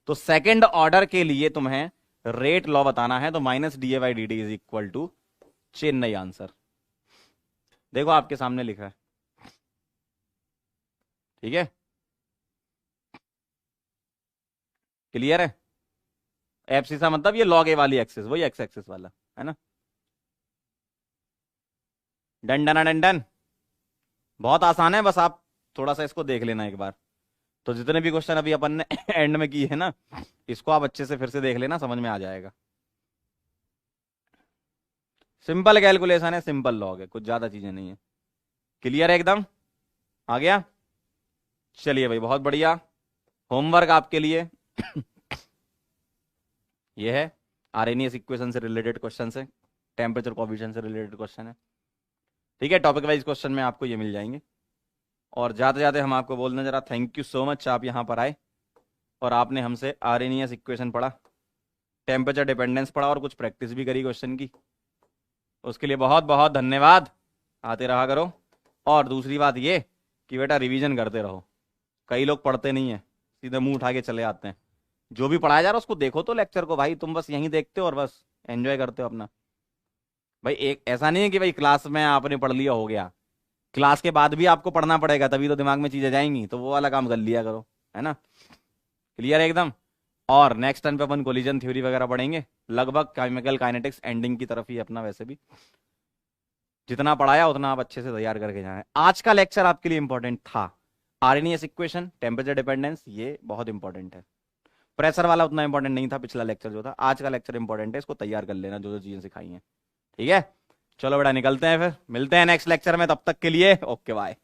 तो सेकंड ऑर्डर के लिए तुम्हें रेट लॉ बताना है, तो -da/dt is equal to Chennai answer. देखो आपके सामने लिखा है, ठीक है, क्लियर है। एफसीसा मतलब ये log a वाली एक्सिस, वही एक्स एक्सिस वाला है ना। डन डन डन डन, बहुत आसान है, बस आप थोड़ा सा इसको देख लेना एक बार। तो जितने भी क्वेश्चन अभी अपन ने एंड में किए हैं ना, इसको आप अच्छे से फिर से देख लेना, समझ में आ जाएगा। सिंपल कैलकुलेशन है, सिंपल लॉग है, कुछ ज्यादा चीजें नहीं है। क्लियर है एकदम, आ गया। चलिए भाई, बहुत बढ़िया। होमवर्क आपके लिए ये है, आरएनएस इक्वेशन से रिलेटेड क्वेश्चन है, टेम्परेचर कोएफिशिएंट से रिलेटेड क्वेश्चन है। ठीक है, टॉपिक वाइज क्वेश्चन में आपको ये मिल जाएंगे। और जाते जाते हम आपको बोल दें जरा, थैंक यू सो मच, आप यहाँ पर आए और आपने हमसे आरएनएस इक्वेशन पढ़ा, टेम्परेचर डिपेंडेंस पढ़ा, और कुछ प्रैक्टिस भी करी क्वेश्चन की। उसके लिए बहुत बहुत धन्यवाद। आते रहा करो। और दूसरी बात ये कि बेटा रिवीजन करते रहो। कई लोग पढ़ते नहीं है, सीधे मुंह उठा के चले आते हैं। जो भी पढ़ाया जा रहा है उसको देखो तो लेक्चर को, भाई तुम बस यहीं देखते हो और बस एंजॉय करते हो अपना। भाई एक ऐसा नहीं है कि भाई क्लास में आपने पढ़ लिया हो गया, क्लास के बाद भी आपको पढ़ना पड़ेगा, तभी तो दिमाग में चीजें जाएंगी, तो वो वाला काम कर लिया करो, है ना। क्लियर है एकदम। और नेक्स्ट टाइम पे अपन कोलिजन थ्योरी वगैरह पढ़ेंगे, लगभग केमिकल काइनेटिक्स एंडिंग की तरफ ही अपना, वैसे भी जितना पढ़ाया उतना आप अच्छे से तैयार करके जाएं। आज का लेक्चर आपके लिए इंपॉर्टेंट था, आरएनएस इक्वेशन, टेम्परेचर डिपेंडेंस, ये बहुत इंपॉर्टेंट है। प्रेशर वाला उतना इंपॉर्टेंट नहीं था, पिछला लेक्चर जो था। आज का लेक्चर इंपॉर्टेंट है, इसको तैयार कर लेना, जो जो चीजें सिखाई हैं। ठीक है, चलो बेटा निकलते हैं, फिर मिलते हैं नेक्स्ट लेक्चर में, तब तक के लिए ओके बाय।